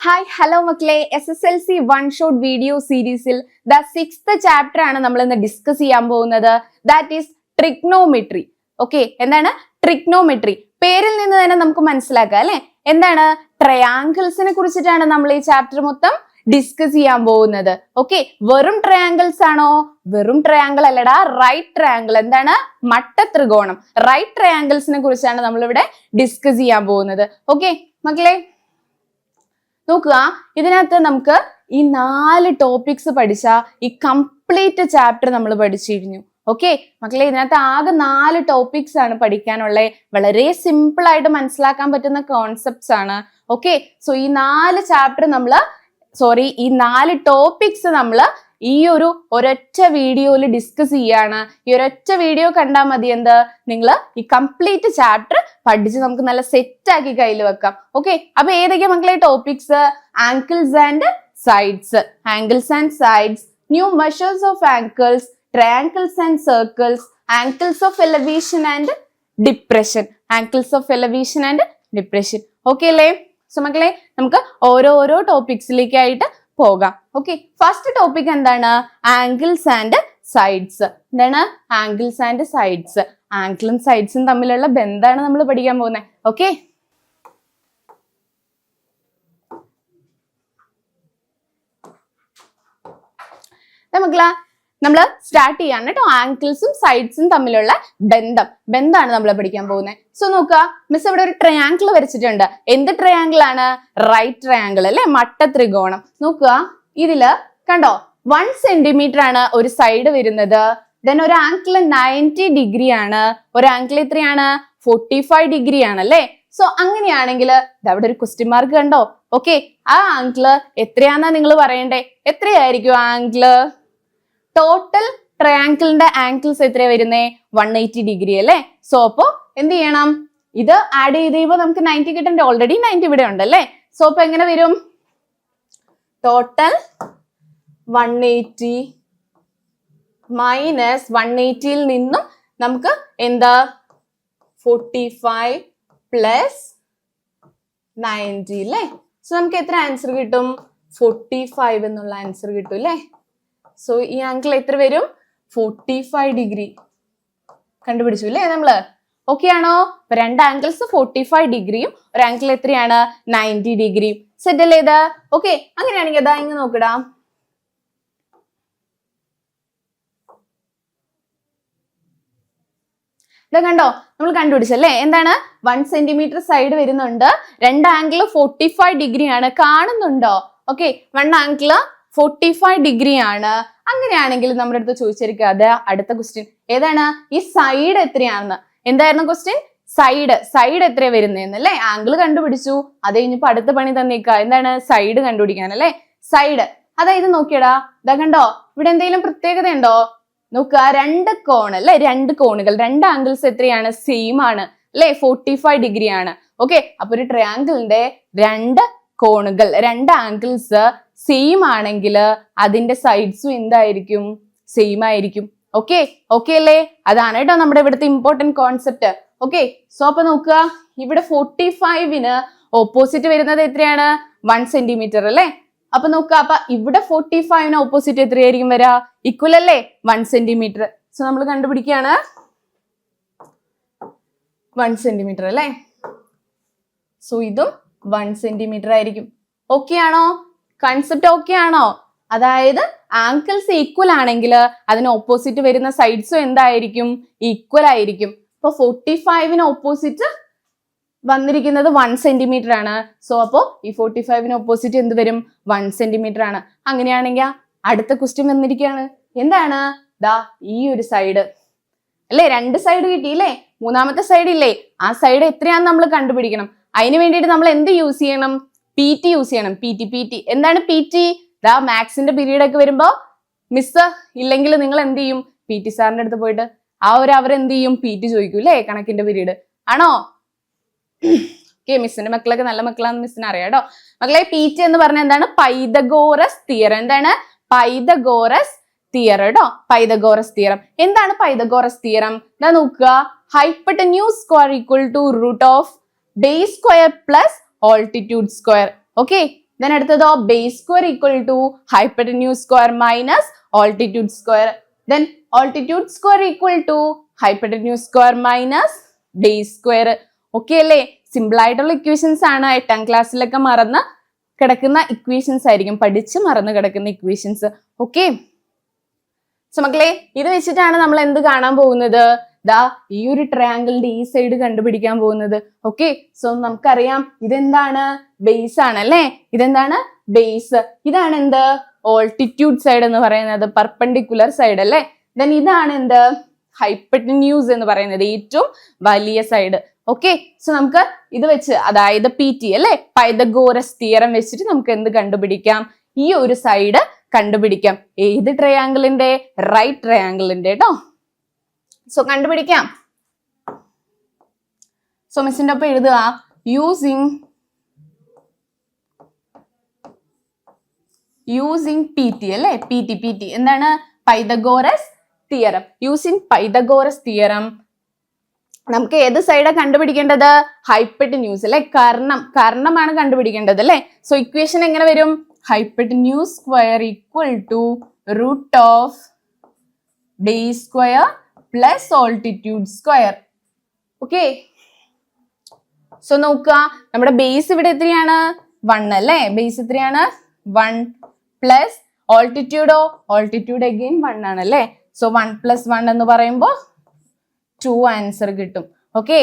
Hi hello മക്കളെ, SSLC one shot video സീരീസിൽ the 6th chapter ആണ് നമ്മൾ ഇന്ന് ഡിസ്കസ് ചെയ്യാൻ പോകുന്നത്. That is trigonometry. ഓക്കെ, എന്താണ് ട്രിഗ്നോമെട്രി? പേരിൽ നിന്ന് തന്നെ നമുക്ക് മനസ്സിലാക്കാം അല്ലെ, എന്താണ് ട്രയാങ്കിൾസിനെ കുറിച്ചിട്ടാണ് നമ്മൾ ഈ ചാപ്റ്റർ മൊത്തം ഡിസ്കസ് ചെയ്യാൻ പോകുന്നത്. ഓക്കെ, വെറും ട്രയാങ്കിൾസ് ആണോ? വെറും ട്രയാങ്കിൾ അല്ലടാ, റൈറ്റ് ട്രയാങ്കിൾ. എന്താണ്? മട്ട ത്രികോണം. റൈറ്റ് ട്രയാങ്കിൾസിനെ കുറിച്ചാണ് നമ്മൾ ഇവിടെ ഡിസ്കസ് ചെയ്യാൻ പോകുന്നത്. ഓക്കെ മക്കളെ, നോക്കുക, ഇതിനകത്ത് നമുക്ക് ഈ 4 ടോപ്പിക്സ് പഠിച്ച ഈ കംപ്ലീറ്റ് ചാപ്റ്റർ നമ്മൾ പഠിച്ചു കഴിഞ്ഞു. ഓക്കെ മക്കളെ, ഇതിനകത്ത് ആകെ 4 ടോപ്പിക്സ് ആണ് പഠിക്കാനുള്ള. വളരെ സിമ്പിൾ ആയിട്ട് മനസ്സിലാക്കാൻ പറ്റുന്ന കോൺസെപ്റ്റ്സ് ആണ്. ഓക്കെ, സോ ഈ 4 ചാപ്റ്റർ ഈ 4 ടോപ്പിക്സ് നമ്മൾ ഈ ഒരൊറ്റ വീഡിയോയിൽ ഡിസ്കസ് ചെയ്യാണ്. ഈ ഒരൊറ്റ വീഡിയോ കണ്ടാൽ മതി, എന്ത് നിങ്ങൾ ഈ കംപ്ലീറ്റ് ചാപ്റ്റർ പഠിച്ച് നമുക്ക് നല്ല സെറ്റ് ആക്കി കയ്യിൽ വെക്കാം. ഓക്കെ, അപ്പൊ ഏതൊക്കെയാ മക്കളെ topics? Angles and sides, angles and sides, new measures of angles, triangles and circles, angles of elevation and depression, angles of elevation and depression. Okay അല്ലേ? സോ മക്കളെ, നമുക്ക് ഓരോ ടോപ്പിക്സിലേക്കായിട്ട് പോകാം. ഓക്കെ, ഫസ്റ്റ് ടോപ്പിക് എന്താണ്? Angles and sides. എന്താണ് angles and sides? ആംഗിളും സൈഡ്സും തമ്മിലുള്ള ബന്ധമാണ് നമ്മൾ പഠിക്കാൻ പോകുന്നത്. ഓക്കെ, മക്കളെ നമ്മൾ സ്റ്റാർട്ട് ചെയ്യാണ് കേട്ടോ. ആംഗിൾസും സൈഡ്സും തമ്മിലുള്ള ബന്ധമാണ് നമ്മൾ പഠിക്കാൻ പോകുന്നത്. സോ നോക്കുക, മിസ് ഇവിടെ ഒരു ട്രയാങ്കിൾ വരച്ചിട്ടുണ്ട്. എന്ത് ട്രയാങ്കിൾ ആണ്? റൈറ്റ് ട്രയാങ്കിൾ അല്ലെ, മട്ട ത്രികോണം. നോക്കുക, ഇതില് കണ്ടോ 1 സെന്റിമീറ്റർ ആണ് ഒരു സൈഡ് വരുന്നത്. ദെൻ ഒരു ആംഗിൾ 90 ഡിഗ്രി ആണ്, ഒരു ആംഗിൾ എത്രയാണ്? 45 ഡിഗ്രി ആണ് അല്ലെ. സോ അങ്ങനെയാണെങ്കിൽ അവിടെ ഒരു ക്വസ്റ്റ്യൻ മാർക്ക് കണ്ടോ? ഓക്കെ, ആ ആംഗിള് എത്രയാന്നാ നിങ്ങൾ പറയണ്ടേ? എത്രയായിരിക്കും ആംഗിള്? ടോട്ടൽ ട്രയാങ്കിളിന്റെ ആംഗിൾസ് എത്രയാ വരുന്നേ? 180 ഡിഗ്രി അല്ലെ. സോ അപ്പോ എന്ത് ചെയ്യണം? ഇത് ആഡ് ചെയ്ത് കഴിയുമ്പോൾ നമുക്ക് 90 കിട്ടണ്ടേ? ഓൾറെഡി 90 ഇവിടെ ഉണ്ടല്ലേ. സോ അപ്പൊ എങ്ങനെ വരും? ടോട്ടൽ 180 മൈനസ് 180യിൽ നിന്നും നമുക്ക് എന്താ 45 പ്ലസ് 90 അല്ലേ. സോ നമുക്ക് എത്ര ആൻസർ കിട്ടും? 45 എന്നുള്ള ആൻസർ കിട്ടും അല്ലേ. സോ ഈ ആംഗിൾ എത്ര വരും? 45 ഡിഗ്രി കണ്ടുപിടിച്ചു അല്ലേ നമ്മള്. ഓക്കെ ആണോ? 2 ആംഗിൾസ് 45 ഡിഗ്രിയും ഒരു ആംഗിൾ എത്രയാണ്? 90 ഡിഗ്രിയും. സെറ്റ് അല്ലേ ഇത്? ഓക്കെ, അങ്ങനെയാണെങ്കിൽ അതാ ഇങ്ങനെ നോക്കടാ. ഇത് കണ്ടോ, നമ്മൾ കണ്ടുപിടിച്ചല്ലേ. എന്താണ്? 1 സെന്റിമീറ്റർ സൈഡ് വരുന്നുണ്ട്, 2 ആംഗിൾ 45 ഡിഗ്രി ആണ്. കാണുന്നുണ്ടോ? ഓക്കെ, 1 ആംഗിൾ 45 ഡിഗ്രി ആണ്. അങ്ങനെയാണെങ്കിൽ നമ്മുടെ അടുത്ത് ചോദിച്ചിരിക്കാതെ അടുത്ത ക്വസ്റ്റ്യൻ ഏതാണ്? ഈ സൈഡ് എത്രയാണെന്ന്. എന്തായിരുന്നു ക്വസ്റ്റ്യൻ? സൈഡ് എത്രയാ വരുന്നതെന്നല്ലേ. ആംഗിൾ കണ്ടുപിടിച്ചു, അത് കഴിഞ്ഞപ്പോ അടുത്ത പണി തന്നേക്ക. എന്താണ്? സൈഡ് കണ്ടുപിടിക്കാൻ അല്ലെ. സൈഡ് അതായത് നോക്കിയടാ, ഇതാ കണ്ടോ, ഇവിടെ എന്തെങ്കിലും പ്രത്യേകത ഉണ്ടോ? നോക്കുക, 2 കോൺ അല്ലെ, 2 കോണുകൾ, 2 ആംഗിൾസ് എത്രയാണ്? സെയിം ആണ് അല്ലെ, 45 ഡിഗ്രി ആണ്. ഓക്കെ, അപ്പൊ ഒരു ട്രയാങ്കിളിന്റെ 2 കോണുകൾ, 2 ആംഗിൾസ് സെയിം ആണെങ്കിൽ അതിന്റെ സൈഡ്സും എന്തായിരിക്കും? സെയിം ആയിരിക്കും. ഓക്കെ അല്ലേ? അതാണ് കേട്ടോ നമ്മുടെ ഇവിടുത്തെ ഇമ്പോർട്ടന്റ് കോൺസെപ്റ്റ്. ഓക്കെ, സോ അപ്പൊ നോക്കുക, ഇവിടെ 45ന് ഓപ്പോസിറ്റ് വരുന്നത് എത്രയാണ്? 1 സെന്റിമീറ്റർ അല്ലെ. അപ്പൊ നോക്കുക, അപ്പൊ ഇവിടെ 45ന് ഓപ്പോസിറ്റ് എത്രയായിരിക്കും വരാ? ഈക്വൽ അല്ലേ, 1 സെന്റിമീറ്റർ. സോ നമ്മൾ കണ്ടുപിടിക്കുകയാണ് 1 സെന്റിമീറ്റർ അല്ലെ. സോ ഇതും 1 സെന്റിമീറ്റർ ആയിരിക്കും. ഓക്കെ ആണോ? കൺസെപ്റ്റ് ഓക്കെ ആണോ? അതായത് ആംഗിൾസ് ഈക്വൽ ആണെങ്കിൽ അതിന് ഓപ്പോസിറ്റ് വരുന്ന സൈഡ്സും എന്തായിരിക്കും? ഈക്വൽ ആയിരിക്കും. അപ്പൊ 45ന് ഓപ്പോസിറ്റ് വന്നിരിക്കുന്നത് 1 സെന്റിമീറ്റർ ആണ്. സോ അപ്പോ ഈ 45ന് ഓപ്പോസിറ്റ് എന്ത് വരും? 1 സെന്റിമീറ്റർ ആണ്. അങ്ങനെയാണെങ്കിൽ അടുത്ത ക്വസ്റ്റ്യൻ വന്നിരിക്കുകയാണ്. എന്താണ്? ദാ ഈ ഒരു സൈഡ് അല്ലെ, 2 സൈഡ് കിട്ടിയില്ലേ, മൂന്നാമത്തെ സൈഡ് ഇല്ലേ, ആ സൈഡ് എത്രയാന്ന് നമ്മൾ കണ്ടുപിടിക്കണം. അതിന് വേണ്ടിയിട്ട് നമ്മൾ എന്ത് യൂസ് ചെയ്യണം? PT യൂസ് ചെയ്യണം. PT എന്താണ് PT? ദാ മാത്സിന്റെ പീരീഡ് ഒക്കെ വരുമ്പോ മിസ് ഇല്ലെങ്കിൽ നിങ്ങൾ എന്ത് ചെയ്യും? PT സാറിന്റെ അടുത്ത് പോയിട്ട് അവരെന്ത് ചെയ്യും? PT ചോദിക്കും അല്ലേ, കണക്കിന്റെ പീരീഡ് ആണോ? ഓക്കെ, മിസ്സിന്റെ മക്കളൊക്കെ നല്ല മക്കളാണെന്ന് മിസ്സിന് അറിയാം കേട്ടോ. മക്കളെ, PT എന്ന് പറഞ്ഞാൽ എന്താണ്? Pythagoras theorem. എന്താണ്? പൈതഗോറസ് തിയറം കേട്ടോ. Pythagoras theorem. എന്താണ് പൈതഗോറസ് തിയറം? ഇതാ നോക്കുക, hypotenuse square equal to root of base square plus altitude square. Okay, then അടുത്തതോ base square equal to hypotenuse square minus altitude square. Then altitude square equal to hypotenuse square minus base square. Okay അല്ലേ? Simple ആയിട്ടുള്ള equations ആണ്. 8ാം ക്ലാസ്സിലൊക്കെ മറന്ന് കിടക്കുന്ന equations ആയിരിക്കും, പഠിച്ച് മറന്ന് കിടക്കുന്ന ഇക്വേഷൻസ്. ഓക്കെ, സോ മക്കളെ ഇത് വെച്ചിട്ടാണ് നമ്മൾ എന്ത് കാണാൻ പോകുന്നത്? ദാ ഈ ഒരു ട്രയാങ്കിളിന്റെ ഈ സൈഡ് കണ്ടുപിടിക്കാൻ പോകുന്നത്. ഓക്കെ, സോ നമുക്കറിയാം ഇതെന്താണ്? ബേസ് ആണ് അല്ലേ? ഇതെന്താണ്? ബേസ്. ഇതാണ് എന്ത്? ഓൾട്ടിറ്റ്യൂഡ് സൈഡ് എന്ന് പറയുന്നത്, പെർപെൻഡിക്കുലർ സൈഡ് അല്ലേ? ദെൻ ഇതാണ് എന്ത്? ഹൈപ്പറ്റന്യൂസ് എന്ന് പറയുന്നത്, ഏറ്റവും വലിയ സൈഡ്. ഓക്കെ, സോ നമുക്ക് ഇത് വെച്ച്, അതായത് PT അല്ലെ, പൈതഗോറസ് തിയറം വെച്ചിട്ട് നമുക്ക് എന്ത് കണ്ടുപിടിക്കാം? ഈ ഒരു സൈഡ് കണ്ടുപിടിക്കാം. ഏത് ട്രയാങ്കിളിന്റെ? റൈറ്റ് ട്രയാങ്കിളിന്റെ കേട്ടോ. സോ കണ്ടുപിടിക്കാം. സോ മിസ്സിന്റെ ഒപ്പം എഴുതുക, യൂസിങ് PT അല്ലെ? PT എന്താണ്? Pythagoras theorem. Using Pythagoras theorem നമുക്ക് ഏത് സൈഡാ കണ്ടുപിടിക്കേണ്ടത്? ഹൈപ്പറ്റന്യൂസ് അല്ലെ? കർണമാണ് കണ്ടുപിടിക്കേണ്ടത് അല്ലെ? സോ ഇക്വേഷൻ എങ്ങനെ വരും? Hypotenuse square equal to root of base square plus altitude square. Okay, so നോക്കുക, നമ്മുടെ ബേസ് ഇവിടെ എത്രയാണ്? 1 അല്ലെ? ബേസ് എത്രയാണ്? 1 പ്ലസ് ഓൾട്ടിറ്റ്യൂഡോ? ഓൾട്ടിറ്റ്യൂഡ് അഗെയിൻ 1 ആണ് അല്ലെ? സോ 1 + 1 എന്ന് പറയുമ്പോൾ 2 ആൻസർ കിട്ടും. ഓക്കെ,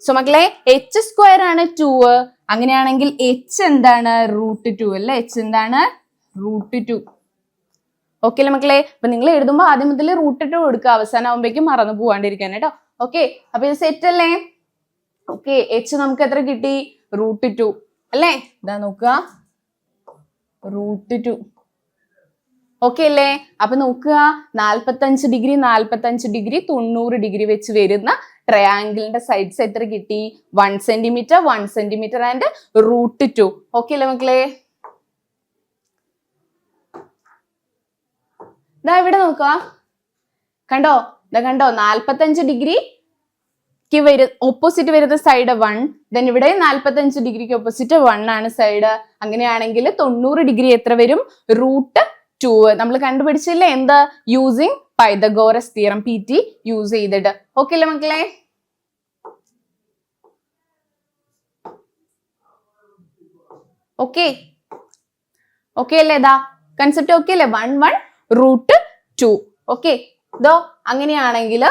സോ മക്കളെ h സ്ക്വയർ ആണ് 2. അങ്ങനെയാണെങ്കിൽ h എന്താണ്? √2 അല്ലെ? h എന്താണ്? √2. ഓക്കെ അല്ലേ മക്കളെ? അപ്പൊ നിങ്ങൾ എഴുതുമ്പോൾ ആദ്യം മുതൽ √2 കൊടുക്കുക, അവസാനം ആവുമ്പോഴേക്കും മറന്നു പോവാണ്ടിരിക്കാൻ കേട്ടോ. ഓക്കെ, അപ്പൊ ഇത് സെറ്റ് അല്ലേ? ഓക്കെ, h നമുക്ക് എത്ര കിട്ടി? √2 അല്ലേ? ഇതാ നോക്കുക, √2. ഓക്കെ അല്ലേ? അപ്പൊ നോക്കുക, 45 ഡിഗ്രി 90 ഡിഗ്രി വെച്ച് വരുന്ന ട്രയാങ്കിളിന്റെ സൈഡ്സ് എത്ര കിട്ടി? 1 സെന്റിമീറ്റർ 1 സെന്റിമീറ്റർ ആൻഡ് √2. ഓക്കെ അല്ലേ മക്കളെ? ഇതാ ഇവിടെ നോക്കുക, കണ്ടോ? ഇതാ കണ്ടോ? 45 ഡിഗ്രിക്ക് ഓപ്പോസിറ്റ് വരുന്ന സൈഡ് 1, ദെൻ ഇവിടെ 45 ഡിഗ്രിക്ക് ഓപ്പോസിറ്റ് 1 ആണ് സൈഡ്. അങ്ങനെയാണെങ്കിൽ 90 ഡിഗ്രി എത്ര വരും? √2. നമ്മൾ കണ്ടുപിടിച്ചില്ലേ എന്ത്? Using Pythagoras theorem, PT use ചെയ്തിട്ട്. ഓക്കെ അല്ലേ മക്കളെ? ഓക്കെ അല്ലേ? ഇതാ കൺസെപ്റ്റ് ഓക്കെ അല്ലേ? 1 1 √2. ഓക്കെ, ഇതോ അങ്ങനെയാണെങ്കിൽ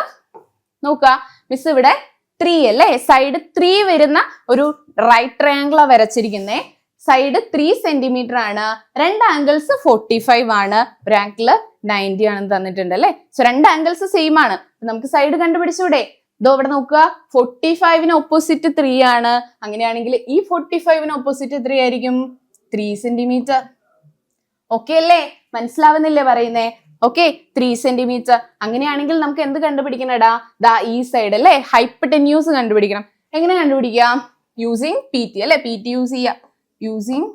നോക്കുക, മിസ് ഇവിടെ 3 അല്ലേ? സൈഡ് 3 വരുന്ന ഒരു റൈറ്റ് ട്രയാങ്കിളാ വരച്ചിരിക്കുന്നേ. സൈഡ് 3 സെന്റിമീറ്റർ ആണ്, രണ്ട് ആംഗിൾസ് 45 ആണ്, ഒരു ആംഗിള് 90 ആണെന്ന് തന്നിട്ടുണ്ട് അല്ലെ? സോ രണ്ട് ആംഗിൾസ് സെയിം ആണ്, നമുക്ക് സൈഡ് കണ്ടുപിടിച്ചൂടെ? ഇതോ ഇവിടെ നോക്കുക, 45ന് ഓപ്പോസിറ്റ് 3 ആണ്. അങ്ങനെയാണെങ്കിൽ ഈ 45ന് ഓപ്പോസിറ്റ് 3 ആയിരിക്കും, 3 സെന്റിമീറ്റർ. ഓക്കെ അല്ലേ? മനസ്സിലാവുന്നില്ലേ പറയുന്നേ? Okay, 3 centimetre. അങ്ങനെയാണെങ്കിൽ നമുക്ക് എന്ത് കണ്ടുപിടിക്കണടാ? ദാ ഈ സൈഡ് അല്ലേ? ഹൈപ്പറ്റന്യൂസ് കണ്ടുപിടിക്കണം. എങ്ങനെ കണ്ടുപിടിക്കാം? യൂസിങ് PT അല്ലെ? PT യൂസ് ചെയ്യാം. യൂസിങ്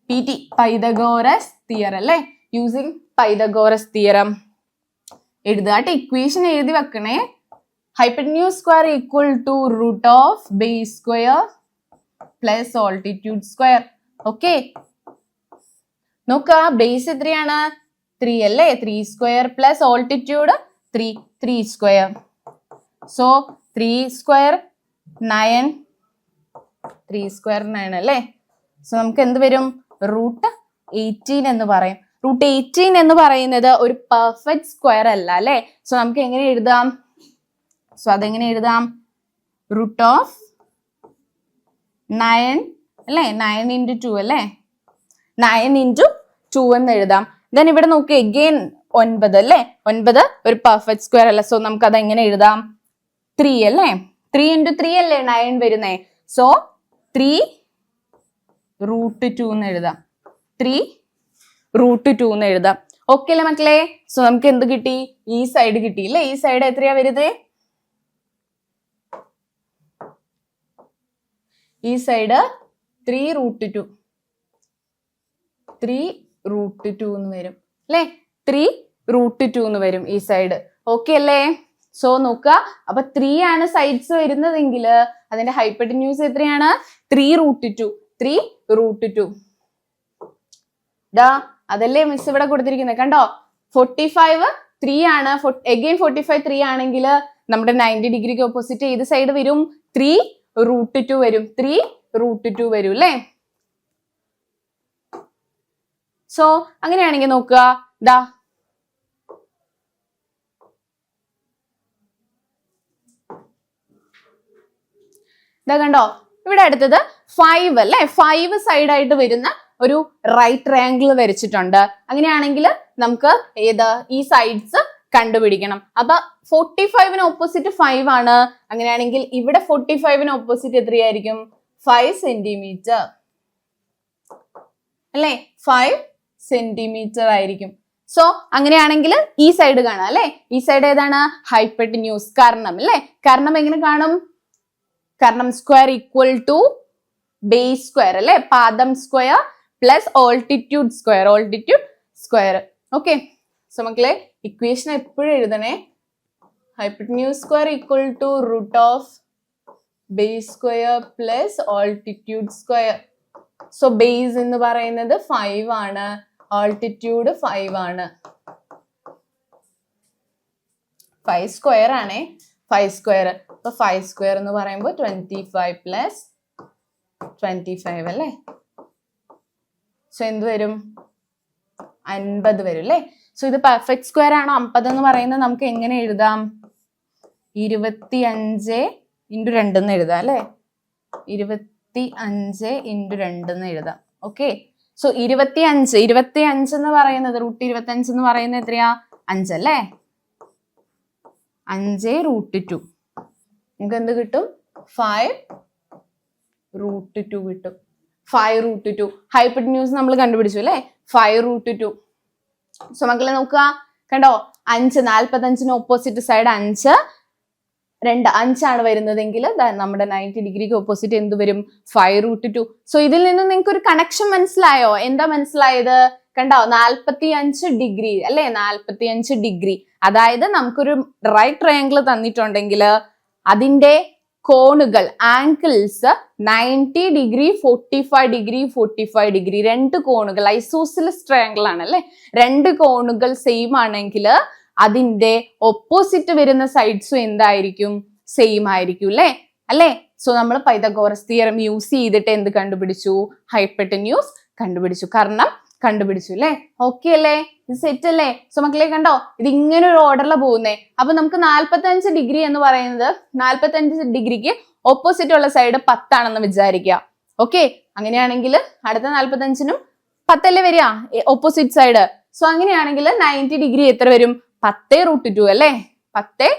PT, പൈതഗോറസ് തിയറം അല്ലെ? യൂസിങ് പൈതഗോറസ് തിയറം എഴുതാട്ടെ, ഇക്വേഷൻ എഴുതി വെക്കണേ. Hypotenuse square equal to root of base square plus altitude square. Okay, നോക്കുക, ബേസ് എത്രയാണ്? 3 അല്ലേ? 3 square plus altitude 3 square. So 3 square 9, 3 square 9 അല്ലേ? സോ നമുക്ക് എന്ത് വരും? √18 എന്ന് പറയും. √18 എന്ന് പറയുന്നത് ഒരു പെർഫെക്റ്റ് സ്ക്വയർ അല്ല അല്ലേ? സോ നമുക്ക് എങ്ങനെ എഴുതാം? സോ അതെങ്ങനെ എഴുതാം? √9 അല്ലേ? 9 × 2 അല്ലേ? 9 × 2 എന്ന് എഴുതാം. ദെൻ ഇവിടെ നോക്ക്, എഗെയിൻ 9 അല്ലേ? 9 ഒരു പെർഫെക്റ്റ് സ്ക്വയർ അല്ല. സോ നമുക്ക് അത് എങ്ങനെ എഴുതാം? 3 അല്ലേ? 3 × 3 അല്ലേ 9 വരുന്നേ? സോ 3 √2 എന്ന് എഴുതാം. 3 √2 എന്ന് എഴുതാം. ഓക്കെ അല്ലേ മക്കളെ? സോ നമുക്ക് എന്ത് കിട്ടി? ഈ സൈഡ് കിട്ടിയില്ലേ? ഈ സൈഡ് എത്രയാ വരുന്നത്? ഈ സൈഡ് 3 √2 എന്ന് വരും അല്ലേ? 3 √2 എന്ന് വരും ഈ സൈഡ്. ഓക്കെ അല്ലേ? സോ നോക്കുക, അപ്പൊ 3 ആണ് സൈഡ്സ് വരുന്നതെങ്കിൽ അതിന്റെ ഹൈപ്പറ്റന്യൂസ് എത്രയാണ്? 3 √2. 3 √2. അതല്ലേ മിസ് ഇവിടെ കൊടുത്തിരിക്കുന്നത്, കണ്ടോ? 45 3 ആണ്. അഗെയിൻ 45 3 ആണെങ്കിൽ നമ്മുടെ 90 ഡിഗ്രിക്ക് ഓപ്പോസിറ്റ് ഏത് സൈഡ് വരും? 3 √2 വരും. 3 √2 വരും അല്ലേ? സോ അങ്ങനെയാണെങ്കിൽ നോക്കുക, കണ്ടോ ഇവിടെ അടുത്തത് 5 അല്ലെ? 5 സൈഡ് ആയിട്ട് വരുന്ന ഒരു റൈറ്റ് ട്രയാങ്കിൾ വരച്ചിട്ടുണ്ട്. അങ്ങനെയാണെങ്കിൽ നമുക്ക് ഈ സൈഡ്സ് കണ്ടുപിടിക്കണം. അപ്പൊ 45ന് ഓപ്പോസിറ്റ് 5 ആണ്. അങ്ങനെയാണെങ്കിൽ ഇവിടെ 45ന് ഓപ്പോസിറ്റ് എത്രയായിരിക്കും? 5 സെന്റിമീറ്റർ അല്ലെ? 5 സെന്റിമീറ്റർ ആയിരിക്കും. സോ അങ്ങനെയാണെങ്കിൽ ഈ സൈഡ് കാണാം അല്ലെ? ഈ സൈഡ് ഏതാണ്? ഹൈപ്പോട്ടന്യൂസ്, കർണം അല്ലെ? കർണം എങ്ങനെ കാണും? കർണം square equal to base square അല്ലെ? പാദം square plus altitude square, square. Okay, so മക്കളെ ഇക്വേഷൻ എപ്പോഴും എഴുതണേ. Hypotenuse square equal to root of base square plus altitude square. So base എന്ന് പറയുന്നത് 5 ആണ്, ഓൾട്ടിറ്റ്യൂഡ് 5 ആണ്. 5 സ്ക്വയർ ആണേ, 5 സ്ക്വയർ. അപ്പൊ 5 സ്ക്വയർ എന്ന് പറയുമ്പോൾ 25 പ്ലസ് 25 അല്ലേ? സോ എന്ത് വരും? 50 വരും അല്ലേ? സോ ഇത് പെർഫെക്റ്റ് സ്ക്വയർ ആണ്. 50 എന്ന് പറയുന്നത് നമുക്ക് എങ്ങനെ എഴുതാം? 25 × 2 എന്ന് എഴുതാം അല്ലെ? 25 × 2 എന്ന് എഴുതാം. ഓക്കെ, സോ 25 എന്ന് പറയുന്നത് √25 എന്ന് പറയുന്നത് എത്രയാ? 5 അല്ലേ? 5 √2. നമുക്ക് എന്ത് കിട്ടും? 5 √2 കിട്ടും. 5 √2 ഹൈപ്പോട്ടന്യൂസ് നമ്മൾ കണ്ടുപിടിച്ചു അല്ലെ? 5 √2. സോ മക്കളെ നോക്കുക, കണ്ടോ? 5 45ന് ഓപ്പോസിറ്റ് സൈഡ് 5 ആണ് വരുന്നതെങ്കിൽ നമ്മുടെ 90 ഡിഗ്രിക്ക് ഓപ്പോസിറ്റ് എന്ത് വരും? 5 √2. സോ ഇതിൽ നിന്ന് നിങ്ങൾക്ക് ഒരു കണക്ഷൻ മനസ്സിലായോ? എന്താ മനസ്സിലായത്? കണ്ടോ? 45 ഡിഗ്രി അല്ലെ? 45 ഡിഗ്രി. അതായത് നമുക്കൊരു റൈറ്റ് ട്രയാങ്കിൾ തന്നിട്ടുണ്ടെങ്കിൽ അതിന്റെ കോണുകൾ, ആംഗിൾസ് 90 ഡിഗ്രി 45 ഡിഗ്രി 45 ഡിഗ്രി, രണ്ട് കോണുകൾ ഐസോസിലസ് ട്രയാങ്കിൾ ആണ് അല്ലെ? രണ്ട് കോണുകൾ സെയിം ആണെങ്കിൽ അതിന്റെ ഓപ്പോസിറ്റ് വരുന്ന സൈഡ്സും എന്തായിരിക്കും? സെയിം ആയിരിക്കും അല്ലേ? സോ നമ്മൾ പൈതഗോറസ് തിയറം യൂസ് ചെയ്തിട്ട് എന്ത് കണ്ടുപിടിച്ചു? ഹൈപ്പോട്ടന്യൂസ് കണ്ടുപിടിച്ചു, കർണം കണ്ടുപിടിച്ചു അല്ലേ? ഓക്കെ അല്ലേ? ഇത് സെറ്റ് അല്ലേ? സോ മക്കളെ കണ്ടോ, ഇത് ഇങ്ങനെ ഒരു ഓർഡറിലാണ് പോകുന്നേ. അപ്പൊ നമുക്ക് 45 ഡിഗ്രി എന്ന് പറയുന്നത് 45 ഡിഗ്രിക്ക് ഓപ്പോസിറ്റ് ഉള്ള സൈഡ് 10 ആണെന്ന് വിചാരിക്കുക. ഓക്കെ, അങ്ങനെയാണെങ്കിൽ അടുത്ത 45നും 10 അല്ലേ വരിക ഓപ്പോസിറ്റ് സൈഡ്. സോ അങ്ങനെയാണെങ്കിൽ 90 ഡിഗ്രി എത്ര വരും? 10 √2 അല്ലേ? 10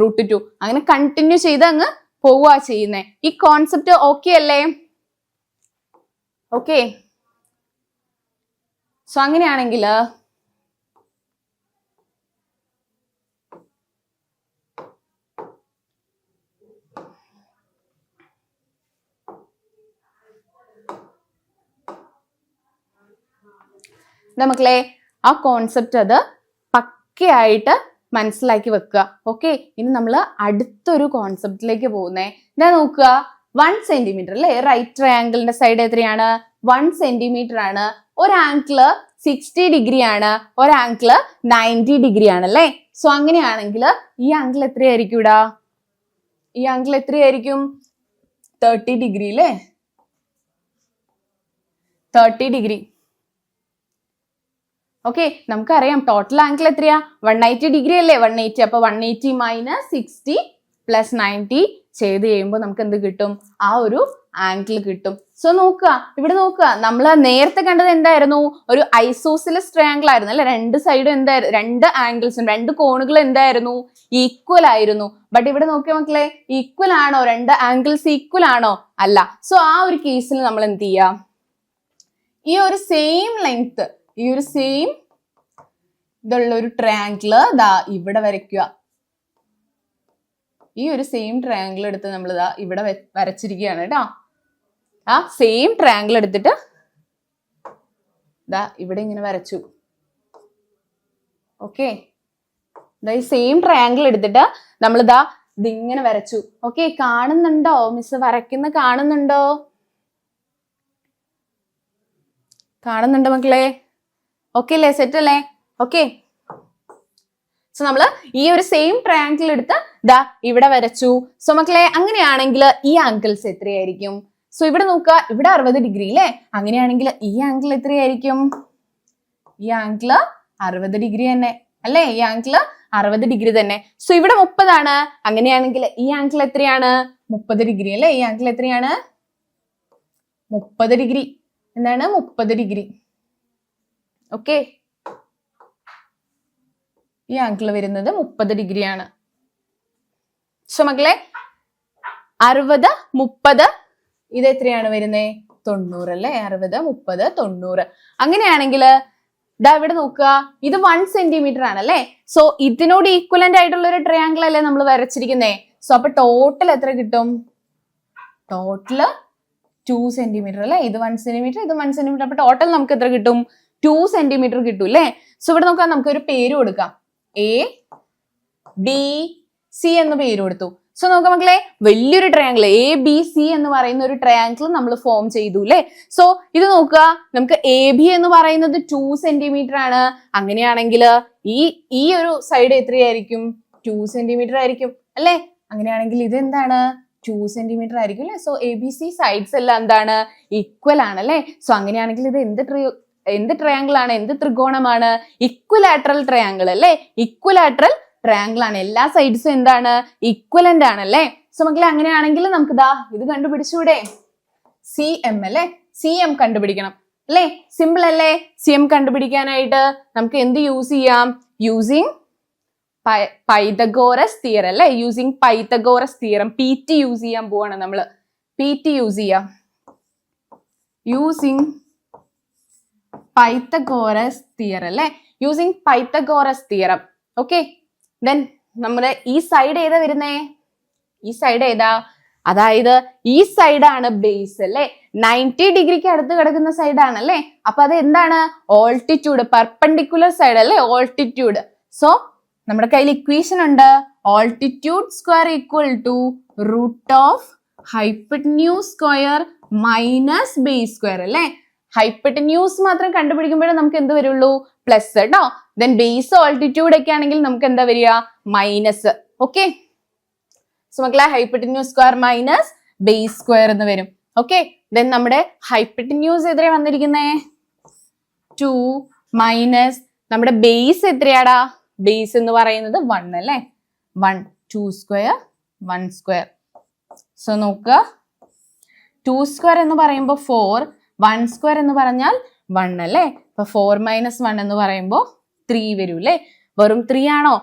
√2. അങ്ങനെ കണ്ടിന്യൂ ചെയ്ത് അങ്ങ് പോവുക ചെയ്യുന്നേ. ഈ കോൺസെപ്റ്റ് ഓക്കെ അല്ലേ? ഓക്കെ, സോ അങ്ങനെയാണെങ്കിൽ മക്കളെ ആ കോൺസെപ്റ്റ് അത് പക്കയായിട്ട് മനസ്സിലാക്കി വെക്കുക. ഓക്കെ, ഇനി നമ്മൾ അടുത്തൊരു കോൺസെപ്റ്റിലേക്ക് പോകുന്നേ. ഞാൻ നോക്കുക, 1 സെന്റിമീറ്റർ അല്ലേ? റൈറ്റ് ട്രയാങ്കിളിന്റെ സൈഡ് എത്രയാണ്? 1 സെന്റിമീറ്റർ ആണ്. ഒരു ആംഗിള് 60 ഡിഗ്രി ആണ്, ഒരു ആംഗിള് 90 ഡിഗ്രി ആണ് അല്ലേ? സോ അങ്ങനെയാണെങ്കിൽ ഈ ആംഗിൾ എത്രയായിരിക്കും ഇടാ? ഈ ആംഗിൾ എത്രയായിരിക്കും? 30 ഡിഗ്രി അല്ലേ? 30 ഡിഗ്രി. ഓക്കെ, നമുക്കറിയാം ടോട്ടൽ ആംഗിൾ എത്രയാ? 180 ഡിഗ്രി അല്ലേ? 180. അപ്പൊ 180 - 60 + 90 ചെയ്ത് കഴിയുമ്പോൾ നമുക്ക് എന്ത് കിട്ടും? ആ ഒരു ആംഗിൾ കിട്ടും. സോ നോക്കുക, ഇവിടെ നോക്കുക, നമ്മൾ നേരത്തെ കണ്ടത് എന്തായിരുന്നു? ഒരു ഐസോസിലസ് ട്രയാങ്കിൾ ആയിരുന്നു അല്ലെ? രണ്ട് സൈഡും എന്തായിരുന്നു? രണ്ട് ആംഗിൾസും രണ്ട് കോണുകളും എന്തായിരുന്നു? ഈക്വൽ ആയിരുന്നു. ബട്ട് ഇവിടെ നോക്കിയ മക്കളെ, ഈക്വൽ ആണോ? രണ്ട് ആംഗിൾസ് ഈക്വൽ ആണോ? അല്ല. സോ ആ ഒരു കേസിൽ നമ്മൾ എന്ത് ചെയ്യാം? ഈ ഒരു സെയിം ലെങ്ത്, ഈ ഒരു സെയിം ഇതുള്ള ഒരു ട്രയാങ്കിള് ദാ ഇവിടെ വരയ്ക്കുക. ഈ ഒരു സെയിം ട്രയാങ്കിൾ എടുത്ത് നമ്മൾ ദാ ഇവിടെ വരച്ചിരിക്കുകയാണ് കേട്ടോ. ആ സെയിം ട്രയാങ്കിൾ എടുത്തിട്ട് ദാ ഇവിടെ ഇങ്ങനെ വരച്ചു. ഓക്കെ, ഈ സെയിം ട്രയാങ്കിൾ എടുത്തിട്ട് നമ്മൾ ദാ ഇതിങ്ങനെ വരച്ചു. ഓക്കെ, കാണുന്നുണ്ടോ? മിസ് വരയ്ക്കുന്ന കാണുന്നുണ്ടോ? കാണുന്നുണ്ട് മക്കളെ? ഓക്കെ അല്ലേ? സെറ്റ് അല്ലേ? ഓക്കെ. സോ നമ്മള് ഈ ഒരു സെയിം ട്രയാങ്കിൾ എടുത്ത് ദാ ഇവിടെ വരച്ചു. സോ മക്കളെ അങ്ങനെയാണെങ്കിൽ ഈ ആംഗിൾസ് എത്രയായിരിക്കും? സോ ഇവിടെ നോക്കുക, ഇവിടെ 60 ഡിഗ്രി അല്ലേ? അങ്ങനെയാണെങ്കിൽ ഈ ആംഗിൾ എത്രയായിരിക്കും? ഈ ആംഗിൾ 60 ഡിഗ്രി തന്നെ അല്ലേ? ഈ ആംഗിൾ 60 ഡിഗ്രി തന്നെ. സോ ഇവിടെ 30 ആണ്. അങ്ങനെയാണെങ്കിൽ ഈ ആംഗിൾ എത്രയാണ്? 30 ഡിഗ്രി അല്ലേ? ഈ ആംഗിൾ എത്രയാണ്? 30 ഡിഗ്രി. എന്താണ്? 30 ഡിഗ്രി. ഓക്കെ, ഈ ആംഗിൾ വരുന്നത് 30 ഡിഗ്രിയാണ്. സോ മക്കളെ 60, 30 ഇത് എത്രയാണ് വരുന്നത്? 90 അല്ലേ? 60, 30, 90. അങ്ങനെയാണെങ്കിൽ ദാ ഇവിടെ നോക്കുക, ഇത് 1 സെന്റിമീറ്റർ ആണല്ലേ? സോ ഇതിനോട് ഈക്വലന്റ് ആയിട്ടുള്ള ഒരു ട്രയാങ്കിൾ അല്ലേ നമ്മൾ വരച്ചിരിക്കുന്നേ? സോ അപ്പൊ ടോട്ടൽ എത്ര കിട്ടും? ടോട്ടൽ 2 സെന്റിമീറ്റർ അല്ലേ? ഇത് 1 സെന്റിമീറ്റർ, ഇത് 1 സെന്റിമീറ്റർ. അപ്പൊ ടോട്ടൽ നമുക്ക് എത്ര കിട്ടും? 2 സെന്റിമീറ്റർ കിട്ടും അല്ലേ? സോ ഇവിടെ നോക്കാം, നമുക്ക് ഒരു പേര് കൊടുക്കാം. എ ബി സി എന്ന് പേര് കൊടുത്തു. സോ നോക്കാം മക്കളെ, വലിയൊരു ട്രയാങ്കിൾ എ ബി സി എന്ന് പറയുന്ന ഒരു ട്രയാങ്കിൾ നമ്മൾ ഫോം ചെയ്തു അല്ലേ? സോ ഇത് നോക്കുക, നമുക്ക് എ ബി എന്ന് പറയുന്നത് 2 സെന്റിമീറ്റർ ആണ്. അങ്ങനെയാണെങ്കിൽ ഈ ഒരു സൈഡ് എത്രയായിരിക്കും? 2 സെന്റിമീറ്റർ ആയിരിക്കും അല്ലേ? അങ്ങനെയാണെങ്കിൽ ഇത് എന്താണ്? 2 സെന്റിമീറ്റർ ആയിരിക്കും അല്ലേ? So A B C sides എല്ലാം എന്താണ്? ഈക്വൽ ആണ് അല്ലേ? സോ അങ്ങനെയാണെങ്കിൽ ഇത് എന്ത് ട്രയാങ്കിൾ ആണ്? എന്ത് ത്രികോണമാണ്? ഇക്വലാട്രൽ ട്രയാങ്കിൾ അല്ലേ? ഇക്വലാട്രൽ ട്രയാങ്കിൾ ആണ്. എല്ലാ സൈഡ്സും എന്താണ്? ഈക്വലന്റ് ആണല്ലേ? സോ മക്കളെ അങ്ങനെയാണെങ്കിൽ നമുക്ക് ദാ ഇത് കണ്ടുപിടിച്ചൂടെ? സി എം അല്ലേ? സി എം കണ്ടുപിടിക്കണം അല്ലേ? സിമ്പിൾ അല്ലേ? സി എം കണ്ടുപിടിക്കാനായിട്ട് നമുക്ക് എന്ത് യൂസ് ചെയ്യാം? യൂസിങ് പൈതഗോറസ് തിയറം അല്ലേ? Using Pythagoras theorem. PT use ചെയ്യാൻ പോവാണ് നമ്മള്. PT യൂസ് ചെയ്യാം. യൂസിങ് പൈതഗോറസ് തിയറം അല്ലേ? Using Pythagoras theorem. Okay, then നമ്മുടെ ഈ സൈഡ് ഏതാ വരുന്നേ? ഈ സൈഡ് ഏതാ? അതായത് ഈ സൈഡാണ് ബേസ് അല്ലേ? 90 ഡിഗ്രിക്ക് അടുത്ത് കിടക്കുന്ന സൈഡാണ് അല്ലേ? അപ്പൊ അത് എന്താണ്? ഓൾട്ടിറ്റ്യൂഡ്, പെർപെൻഡിക്കുലർ സൈഡ് അല്ലേ? ഓൾട്ടിറ്റ്യൂഡ്. സോ നമ്മുടെ കയ്യിൽ ഇക്വേഷൻ ഉണ്ട്. Altitude square equal to root of hypotenuse square minus base square അല്ലേ? ഹൈപ്പറ്റന്യൂസ് മാത്രം കണ്ടുപിടിക്കുമ്പോഴേ നമുക്ക് എന്ത് വരുള്ളൂ? പ്ലസ് കേട്ടോ. ദെൻ ബേസ് ഓൾട്ടിറ്റ്യൂഡ് ഒക്കെ ആണെങ്കിൽ നമുക്ക് എന്താ വരിക? മൈനസ്. ഓക്കെ, സോ മക്കളെ ഹൈപ്പറ്റന്യൂസ് സ്ക്വയർ മൈനസ് ബേസ് സ്ക്വയർ എന്ന് വരും. ഓക്കെ, ദെൻ നമ്മുടെ ഹൈപ്പറ്റന്യൂസ് എത്രയാ വന്നിരിക്കുന്നേ? 2 മൈനസ് നമ്മുടെ ബേസ് എത്രയാടാ? ബേസ് എന്ന് പറയുന്നത് 1 അല്ലേ? 1, 2 സ്ക്വയർ 1 സ്ക്വയർ. സോ നോക്കുക, 2 സ്ക്വയർ എന്ന് പറയുമ്പോൾ 4, 1 സ്ക്വയർ എന്ന് പറഞ്ഞാൽ 1 അല്ലേ? അപ്പൊ 4 മൈനസ് 1 എന്ന് പറയുമ്പോൾ 3 വരും അല്ലേ? വെറും 3 ആണോ?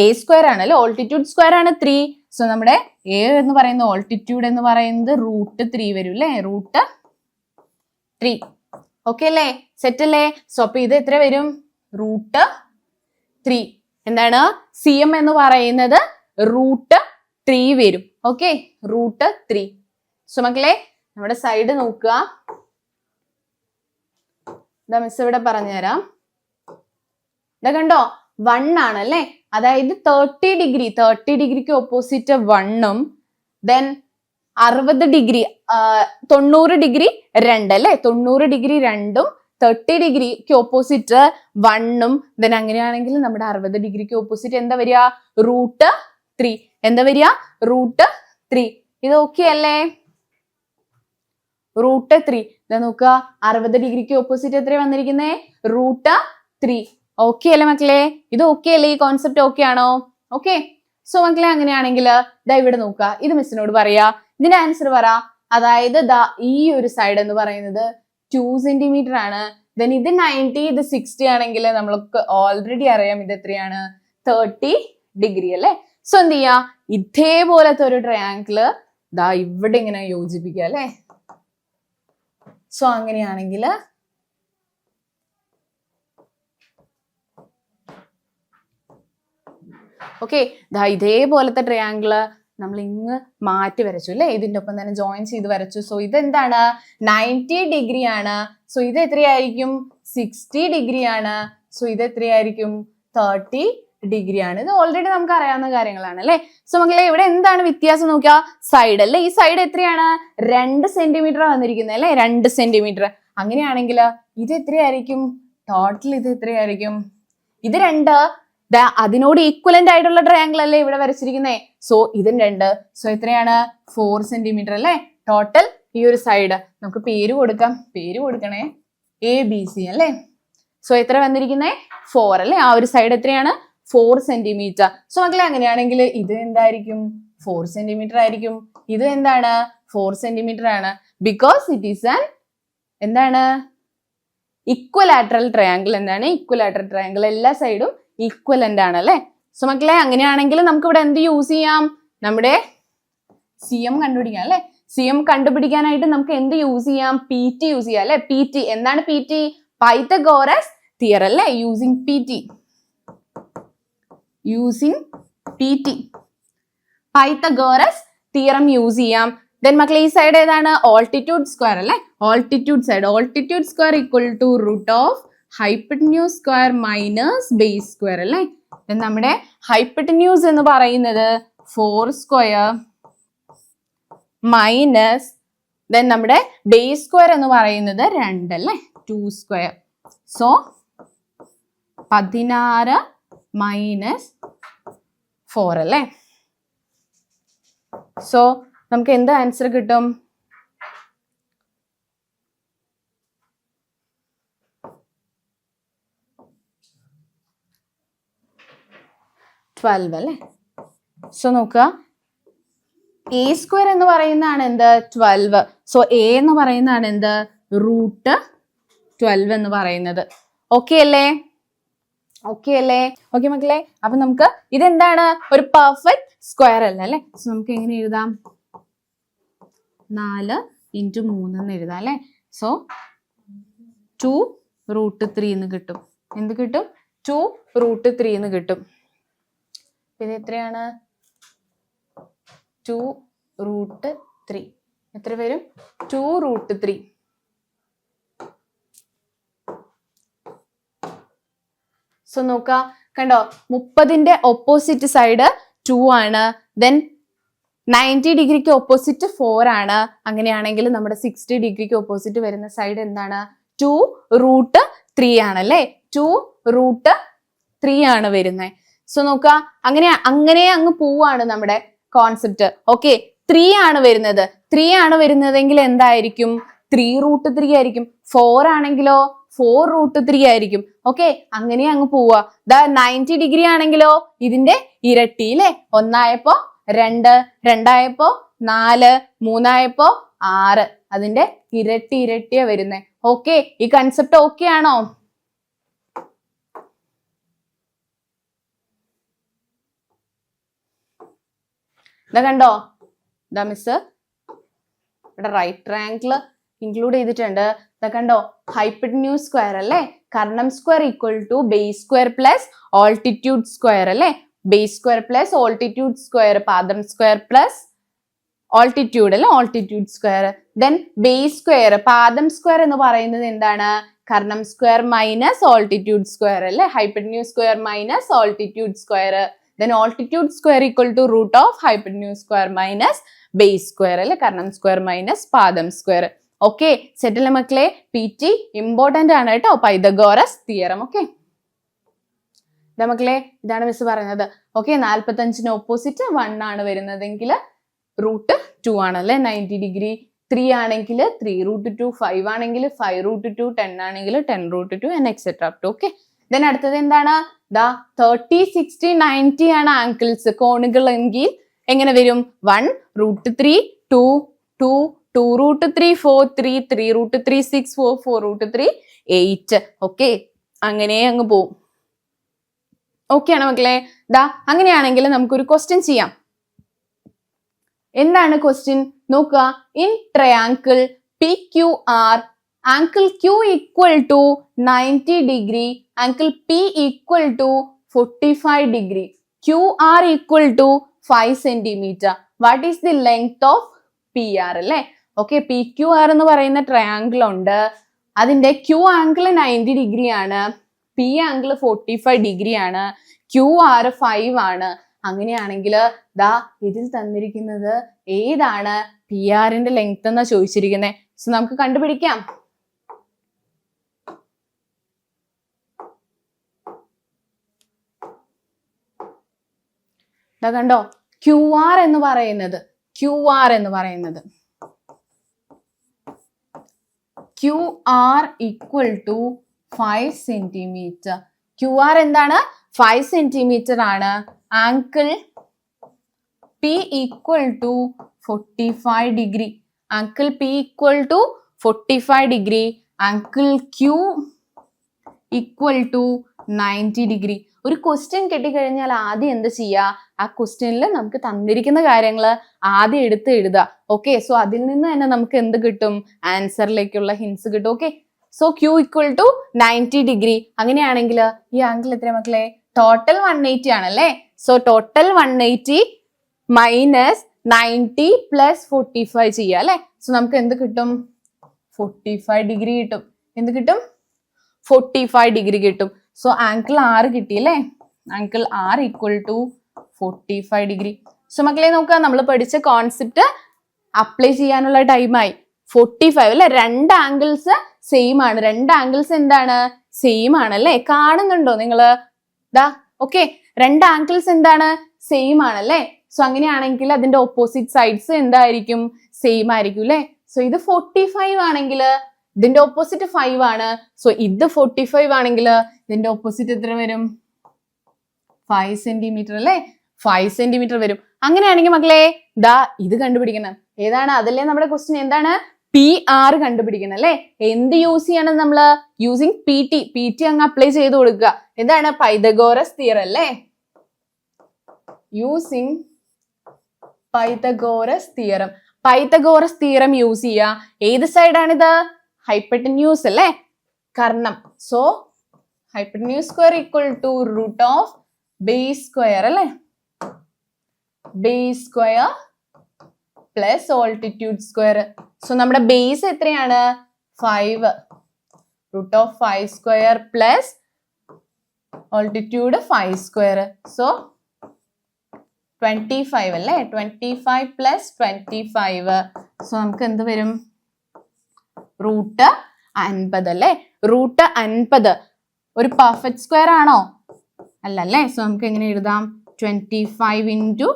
എ സ്ക്വയർ ആണ് അല്ലെ? ഓൾട്ടിറ്റ്യൂഡ് സ്ക്വയർ ആണ് 3. സോ നമ്മുടെ എ എന്ന് പറയുന്ന ഓൾട്ടിറ്റ്യൂഡ് എന്ന് പറയുന്നത് റൂട്ട് 3 വരും അല്ലേ? റൂട്ട് 3. ഓക്കെ അല്ലേ? സെറ്റ് അല്ലേ? സോ അപ്പൊ ഇത് എത്ര വരും? റൂട്ട് 3. എന്താണ്? സി എം എന്ന് പറയുന്നത് റൂട്ട് 3 വരും. Okay, root 3. സോ മക്കളെ നമ്മുടെ സൈഡ് നോക്കുക. ഇതാ മിസ് ഇവിടെ പറഞ്ഞുതരാം. ഇതാ കണ്ടോ? 1 ആണല്ലേ? അതായത് 30 ഡിഗ്രിക്ക് ഓപ്പോസിറ്റ് 1ഉം ദെൻ 60 ഡിഗ്രി 90 ഡിഗ്രി 2 അല്ലേ? 90 ഡിഗ്രി 2ഉം 30 ഡിഗ്രിക്ക് ഓപ്പോസിറ്റ് 1ഉം ദെൻ അങ്ങനെയാണെങ്കിൽ നമ്മുടെ 60 ഡിഗ്രിക്ക് ഓപ്പോസിറ്റ് എന്താ വരിക? റൂട്ട് 3. എന്താ വരിക? റൂട്ട് 3. ഇത് ഓക്കെ അല്ലേ? റൂട്ട് 3. ഇതാ നോക്കുക, 60 ഡിഗ്രിക്ക് ഓപ്പോസിറ്റ് എത്ര വന്നിരിക്കുന്നേ? റൂട്ട് 3. ഓക്കെ അല്ലേ മക്കളെ? ഇത് ഓക്കെ അല്ലേ? ഈ കോൺസെപ്റ്റ് ഓക്കെ ആണോ? ഓക്കെ. സോ മക്കളെ അങ്ങനെയാണെങ്കിൽ ദാ ഇവിടെ നോക്കുക, ഇത് മിസ്സിനോട് പറയാ, ഇതിന്റെ ആൻസർ പറ. അതായത് ദാ ഈ ഒരു സൈഡ് എന്ന് പറയുന്നത് 2 സെന്റിമീറ്റർ ആണ്. ദെൻ ഇത് 90, ഇത് 60 ആണെങ്കിൽ നമ്മൾക്ക് ഓൾറെഡി അറിയാം ഇത് എത്രയാണ്? 30 ഡിഗ്രി അല്ലേ? സോ എന്ത് ചെയ്യാ? ഇതേപോലത്തെ ഒരു ട്രയാങ്കിള് ദാ ഇവിടെ ഇങ്ങനെ യോജിപ്പിക്കുക അല്ലേ? സോ അങ്ങനെയാണെങ്കിൽ ഓക്കെ, ദാ ഇതേപോലത്തെ ട്രയാങ്കിള് നമ്മൾ ഇങ്ങ് മാറ്റി വരച്ചു അല്ലേ? ഇതിന്റെ ഒപ്പം തന്നെ ജോയിൻ ചെയ്ത് വരച്ചു. സോ ഇതെന്താണ്? 90 ഡിഗ്രി ആണ്. സോ ഇത് എത്രയായിരിക്കും? 60 ഡിഗ്രി ആണ്. സോ ഇത് എത്രയായിരിക്കും? 30 ഡിഗ്രി ആണ്. ഇത് ഓൾറെഡി നമുക്ക് അറിയാവുന്ന കാര്യങ്ങളാണ് അല്ലേ? സോ മക്കളെ ഇവിടെ എന്താണ് വ്യത്യാസം നോക്കുക? സൈഡ് അല്ലേ? ഈ സൈഡ് എത്രയാണ്? 2 സെന്റിമീറ്റർ വന്നിരിക്കുന്നത് അല്ലേ? 2 സെന്റിമീറ്റർ. അങ്ങനെയാണെങ്കിൽ ഇത് എത്രയായിരിക്കും? ടോട്ടൽ ഇത് എത്രയായിരിക്കും? ഇത് രണ്ട് അതിനോട് ഈക്വലന്റ് ആയിട്ടുള്ള ട്രയാങ്കിൾ അല്ലേ ഇവിടെ വരച്ചിരിക്കുന്നേ. സോ ഇതും രണ്ട്. സോ എത്രയാണ്? 4 സെന്റിമീറ്റർ അല്ലേ ടോട്ടൽ. ഈ ഒരു സൈഡ് നമുക്ക് പേര് കൊടുക്കാം. പേര് കൊടുക്കണേ ABC അല്ലേ. സോ എത്ര വന്നിരിക്കുന്നേ? 4 അല്ലേ. ആ ഒരു സൈഡ് എത്രയാണ്? 4 സെന്റിമീറ്റർ. സോ മക്കളെ അങ്ങനെയാണെങ്കിൽ ഇത് എന്തായിരിക്കും? 4 സെന്റിമീറ്റർ ആയിരിക്കും. ഇത് എന്താണ്? 4 സെന്റിമീറ്റർ ആണ്. ബിക്കോസ് ഇറ്റ് ഈസ് ആൻ എന്താണ്? Equilateral triangle. എന്താണ് ഇക്വലാറ്ററൽ ട്രയാങ്കിൾ? എല്ലാ സൈഡും ഈക്വലന്റ് ആണ് അല്ലെ. സോ മക്കളെ അങ്ങനെയാണെങ്കിൽ നമുക്ക് ഇവിടെ എന്ത് യൂസ് ചെയ്യാം? നമ്മുടെ CM കണ്ടുപിടിക്കാം അല്ലെ. CM കണ്ടുപിടിക്കാനായിട്ട് നമുക്ക് എന്ത് യൂസ് ചെയ്യാം? PT യൂസ് ചെയ്യാം അല്ലെ. PT എന്താണ്? PT പൈത്തഗോറസ് തിയറം അല്ലെ. Using PT Pythagoras theorem use ചെയ്യാം. ദെൻ മക്കളെ ഈ സൈഡ് ഏതാണ്? ഓൾട്ടിറ്റ്യൂഡ് സ്ക്വയർ അല്ലെ. Altitude side. Altitude square equal to root of hypotenuse square minus base square അല്ലെ. നമ്മുടെ ഹൈപ്പട്ടന്യൂസ് എന്ന് പറയുന്നത് 4 സ്ക്വയർ മൈനസ് ദെൻ നമ്മുടെ ബേസ് സ്ക്വയർ എന്ന് പറയുന്നത് 2 അല്ലെ. 2 സ്ക്വയർ. സോ 16 മൈനസ് 4 അല്ലെ. സോ നമുക്ക് എന്ത് ആൻസർ കിട്ടും? 12 അല്ലെ. സോ നോക്കുക, എ സ്ക്വയർ എന്ന് പറയുന്നതാണ് എന്ത്? 12. സോ എ എന്ന് പറയുന്നതാണ് എന്ത്? റൂട്ട് 12 എന്ന് പറയുന്നത്. ഓക്കെ അല്ലേ? ഓക്കെ അല്ലേ? ഓക്കെ മക്കളെ. അപ്പൊ നമുക്ക് ഇതെന്താണ്? ഒരു പെർഫെക്റ്റ് സ്ക്വയർ അല്ല അല്ലെ. സോ നമുക്ക് എങ്ങനെ എഴുതാം? 4 × 3 എന്ന് എഴുതാം അല്ലെ. സോ 2 റൂട്ട് 3 എന്ന് കിട്ടും. എന്ത് കിട്ടും? 2 റൂട്ട് 3 എന്ന് കിട്ടും. ഇത് എത്രയാണ്? 2 റൂട്ട് 3 എത്ര വരും? 2 റൂട്ട് 3. സോ നോക്ക, കണ്ടോ 30ന്റെ ഓപ്പോസിറ്റ് സൈഡ് 2 ആണ്. ദെൻ 90 ഡിഗ്രിക്ക് ഓപ്പോസിറ്റ് 4 ആണ്. അങ്ങനെയാണെങ്കിൽ നമ്മുടെ 60 ഡിഗ്രിക്ക് ഓപ്പോസിറ്റ് വരുന്ന സൈഡ് എന്താണ്? 2 റൂട്ട് 3 ആണല്ലേ. 2 റൂട്ട് 3 ആണ് വരുന്നത്. സോ നോക്ക, അങ്ങനെ അങ്ങ് പോവാണ് നമ്മുടെ കോൺസെപ്റ്റ്. ഓക്കെ, 3 ആണ് വരുന്നത്. 3 ആണ് വരുന്നതെങ്കിൽ എന്തായിരിക്കും? 3 റൂട്ട് 3 ആയിരിക്കും. 4 ആണെങ്കിലോ 4 റൂട്ട് 3 ആയിരിക്കും. ഓക്കെ, അങ്ങനെ അങ്ങ് പോവാ. 90 ഡിഗ്രി ആണെങ്കിലോ ഇതിന്റെ ഇരട്ടി അല്ലെ. 1 ആയപ്പോ 2, 2 ആയപ്പോ 4, 3 ആയപ്പോ 6. അതിന്റെ ഇരട്ടിയാ വരുന്നേ. ഓക്കെ, ഈ കൺസെപ്റ്റ് ഓക്കെ ആണോ? ഇതാ കണ്ടോ, ഇതാ മിസ് ഇവിടെ റൈറ്റ് ട്രയാങ്കിൾ ഇൻക്ലൂഡ് ചെയ്തിട്ടുണ്ട്. ഇതാ കണ്ടോ, ഹൈപ്പട്ടന്യൂസ് സ്ക്വയർ അല്ലേ. കർണം square equal to base square plus altitude square അല്ലേ. Base square plus altitude square, പാദം സ്ക്വയർ പ്ലസ് ഓൾട്ടിറ്റ്യൂഡ് അല്ലെ. Altitude square. Then base square, പാദം സ്ക്വയർ എന്ന് പറയുന്നത് എന്താണ്? കർണം സ്ക്വയർ മൈനസ് ഓൾട്ടിറ്റ്യൂഡ് സ്ക്വയർ അല്ലെ. Hypotenuse square minus altitude square. Then altitude square equal to root of hypotenuse square minus base square അല്ലെ. Karnam square minus പാദം square. Okay, set അല്ലേ മക്കളെ? PT ഇമ്പോർട്ടന്റ് ആണ് കേട്ടോ, പൈതഗോറസ് തിയറം. ഓക്കെ, ഇതാ മക്കളെ, ഇതാണ് മിസ് പറയുന്നത്. ഓക്കെ, 45ന് ഓപ്പോസിറ്റ് 1 ആണ് വരുന്നതെങ്കിൽ റൂട്ട് 2 ആണ് അല്ലെ. 90 ഡിഗ്രി 3 ആണെങ്കിൽ 3 റൂട്ട് 2, 5 ആണെങ്കിൽ 5 റൂട്ട് 2, 10 ആണെങ്കിൽ 10 root 2 and etc. Okay, then അടുത്തത് എന്താണ്? 30, 60, 90 ആണ് ആംഗിൾസ്, കോണുകൾ എങ്കിൽ എങ്ങനെ വരും? 1 root 3, 2, 2, 2 root 3, 4, 3, 3 root 3, 6, 4, 4 root 3, 8. Okay, അങ്ങനെ അങ്ങ് പോവും. ഓക്കെ ആണോ മക്കളെ? അങ്ങനെയാണെങ്കിൽ നമുക്കൊരു ക്വസ്റ്റ്യൻ ചെയ്യാം. എന്താണ് ക്വസ്റ്റ്യൻ? നോക്കുക, in triangle PQR angle Q equal to 90 degree, angle P equal to 45 degree, QR equal to 5 centimeter. What is the length of PR അല്ലേ? ഓക്കെ, PQR എന്ന് പറയുന്ന ട്രയാങ്കിൾ ഉണ്ട്. അതിന്റെ Q ആംഗിൾ 90 ഡിഗ്രി ആണ്, P angle 45 degree ആണ്, QR 5 ആണ്. അങ്ങനെയാണെങ്കിൽ ഇതിൽ തന്നിരിക്കുന്നത് ഏതാണ് PR ന്റെ ലെങ്ത് എന്നാ ചോദിച്ചിരിക്കുന്നത്. സോ നമുക്ക് കണ്ടുപിടിക്കാം. ഇതാ കണ്ടോ, QR എന്ന് പറയുന്നത്, QR എന്ന് പറയുന്നത് QR equal to 5 centimeter. QR എന്താണ്? 5 centimeter ആണ്. Angle P equal to 45 degree. Angle P equal to 45 degree. Angle Q equal to 90 degree. ഒരു ക്വസ്റ്റ്യൻ കിട്ടിക്കഴിഞ്ഞാൽ ആദ്യം എന്ത് ചെയ്യുക? ആ ക്വസ്റ്റ്യനിൽ നമുക്ക് തന്നിരിക്കുന്ന കാര്യങ്ങൾ ആദ്യം എടുത്ത് എഴുതുക. ഓക്കെ, സോ അതിൽ നിന്ന് തന്നെ നമുക്ക് എന്ത് കിട്ടും? ആൻസറിലേക്കുള്ള ഹിൻസ് കിട്ടും. Okay, so Q equal to 90 degree. അങ്ങനെയാണെങ്കിൽ ഈ ആംഗിൾ എത്ര മക്കളെ? ടോട്ടൽ 180 ആണല്ലേ. സോ ടോട്ടൽ 180 മൈനസ് 90 പ്ലസ് 45 ചെയ്യുക അല്ലെ. സോ നമുക്ക് എന്ത് കിട്ടും? 45 ഡിഗ്രി കിട്ടും. എന്ത് കിട്ടും? 45 ഡിഗ്രി കിട്ടും. സോ ആംഗിൾ R കിട്ടിയല്ലേ. Angle R equal to 45 degree. So മക്കളെ നോക്കുക, നമ്മൾ പഠിച്ച കോൺസെപ്റ്റ് അപ്ലൈ ചെയ്യാനുള്ള ടൈമായി. 45 അല്ലെ, രണ്ട് ആംഗിൾസ് സെയിം ആണ്. രണ്ട് ആംഗിൾസ് എന്താണ്? സെയിം ആണ് അല്ലെ. കാണുന്നുണ്ടോ നിങ്ങള്? ദാ ഓക്കെ, രണ്ട് ആംഗിൾസ് എന്താണ്? സെയിം ആണല്ലേ. സോ അങ്ങനെയാണെങ്കിൽ അതിന്റെ ഓപ്പോസിറ്റ് സൈഡ്സ് എന്തായിരിക്കും? സെയിം ആയിരിക്കും അല്ലെ. സോ ഇത് 45 ആണെങ്കിൽ ഇതിന്റെ ഓപ്പോസിറ്റ് 5 ആണ്. സോ ഇത് 45 ആണെങ്കിൽ ഇതിന്റെ ഓപ്പോസിറ്റ് എത്ര വരും? 5 സെന്റിമീറ്റർ അല്ലെ. 5 സെന്റിമീറ്റർ വരും. അങ്ങനെയാണെങ്കിൽ മക്കളെ ദാ ഇത് കണ്ടുപിടിക്കണം. ഏതാണ്? അതല്ലേ നമ്മുടെ ക്വസ്റ്റ്യൻ. എന്താണ്? PR കണ്ടുപിടിക്കണം അല്ലെ. എന്ത് യൂസ് ചെയ്യണം നമ്മള്? യൂസിങ് PT അങ്ങ് അപ്ലൈ ചെയ്ത് കൊടുക്കുക. എന്താണ്? പൈതഗോറസ് തിയറം അല്ലേ. Using Pythagoras theorem. Pythagoras theorem use ചെയ്യുക. ഏത് സൈഡാണിത്? ഹൈപ്പട്ടന്യൂസ് അല്ലേ, കർണം. So hypotenuse square equal to root of base square അല്ലേ. Base square plus altitude square. So നമ്മുടെ ബേസ് എത്രയാണ്? 5. Root of 5 square plus altitude 5 square. So 25 അല്ലേ. 25 പ്ലസ് 25. സോ നമുക്ക് എന്ത് വരും? റൂട്ട് 50 അല്ലേ. റൂട്ട് 50 ഒരു പെർഫെക്റ്റ് സ്ക്വയർ ആണോ? അല്ലല്ലേ. സോ നമുക്ക് എങ്ങനെ എഴുതാം? 25 into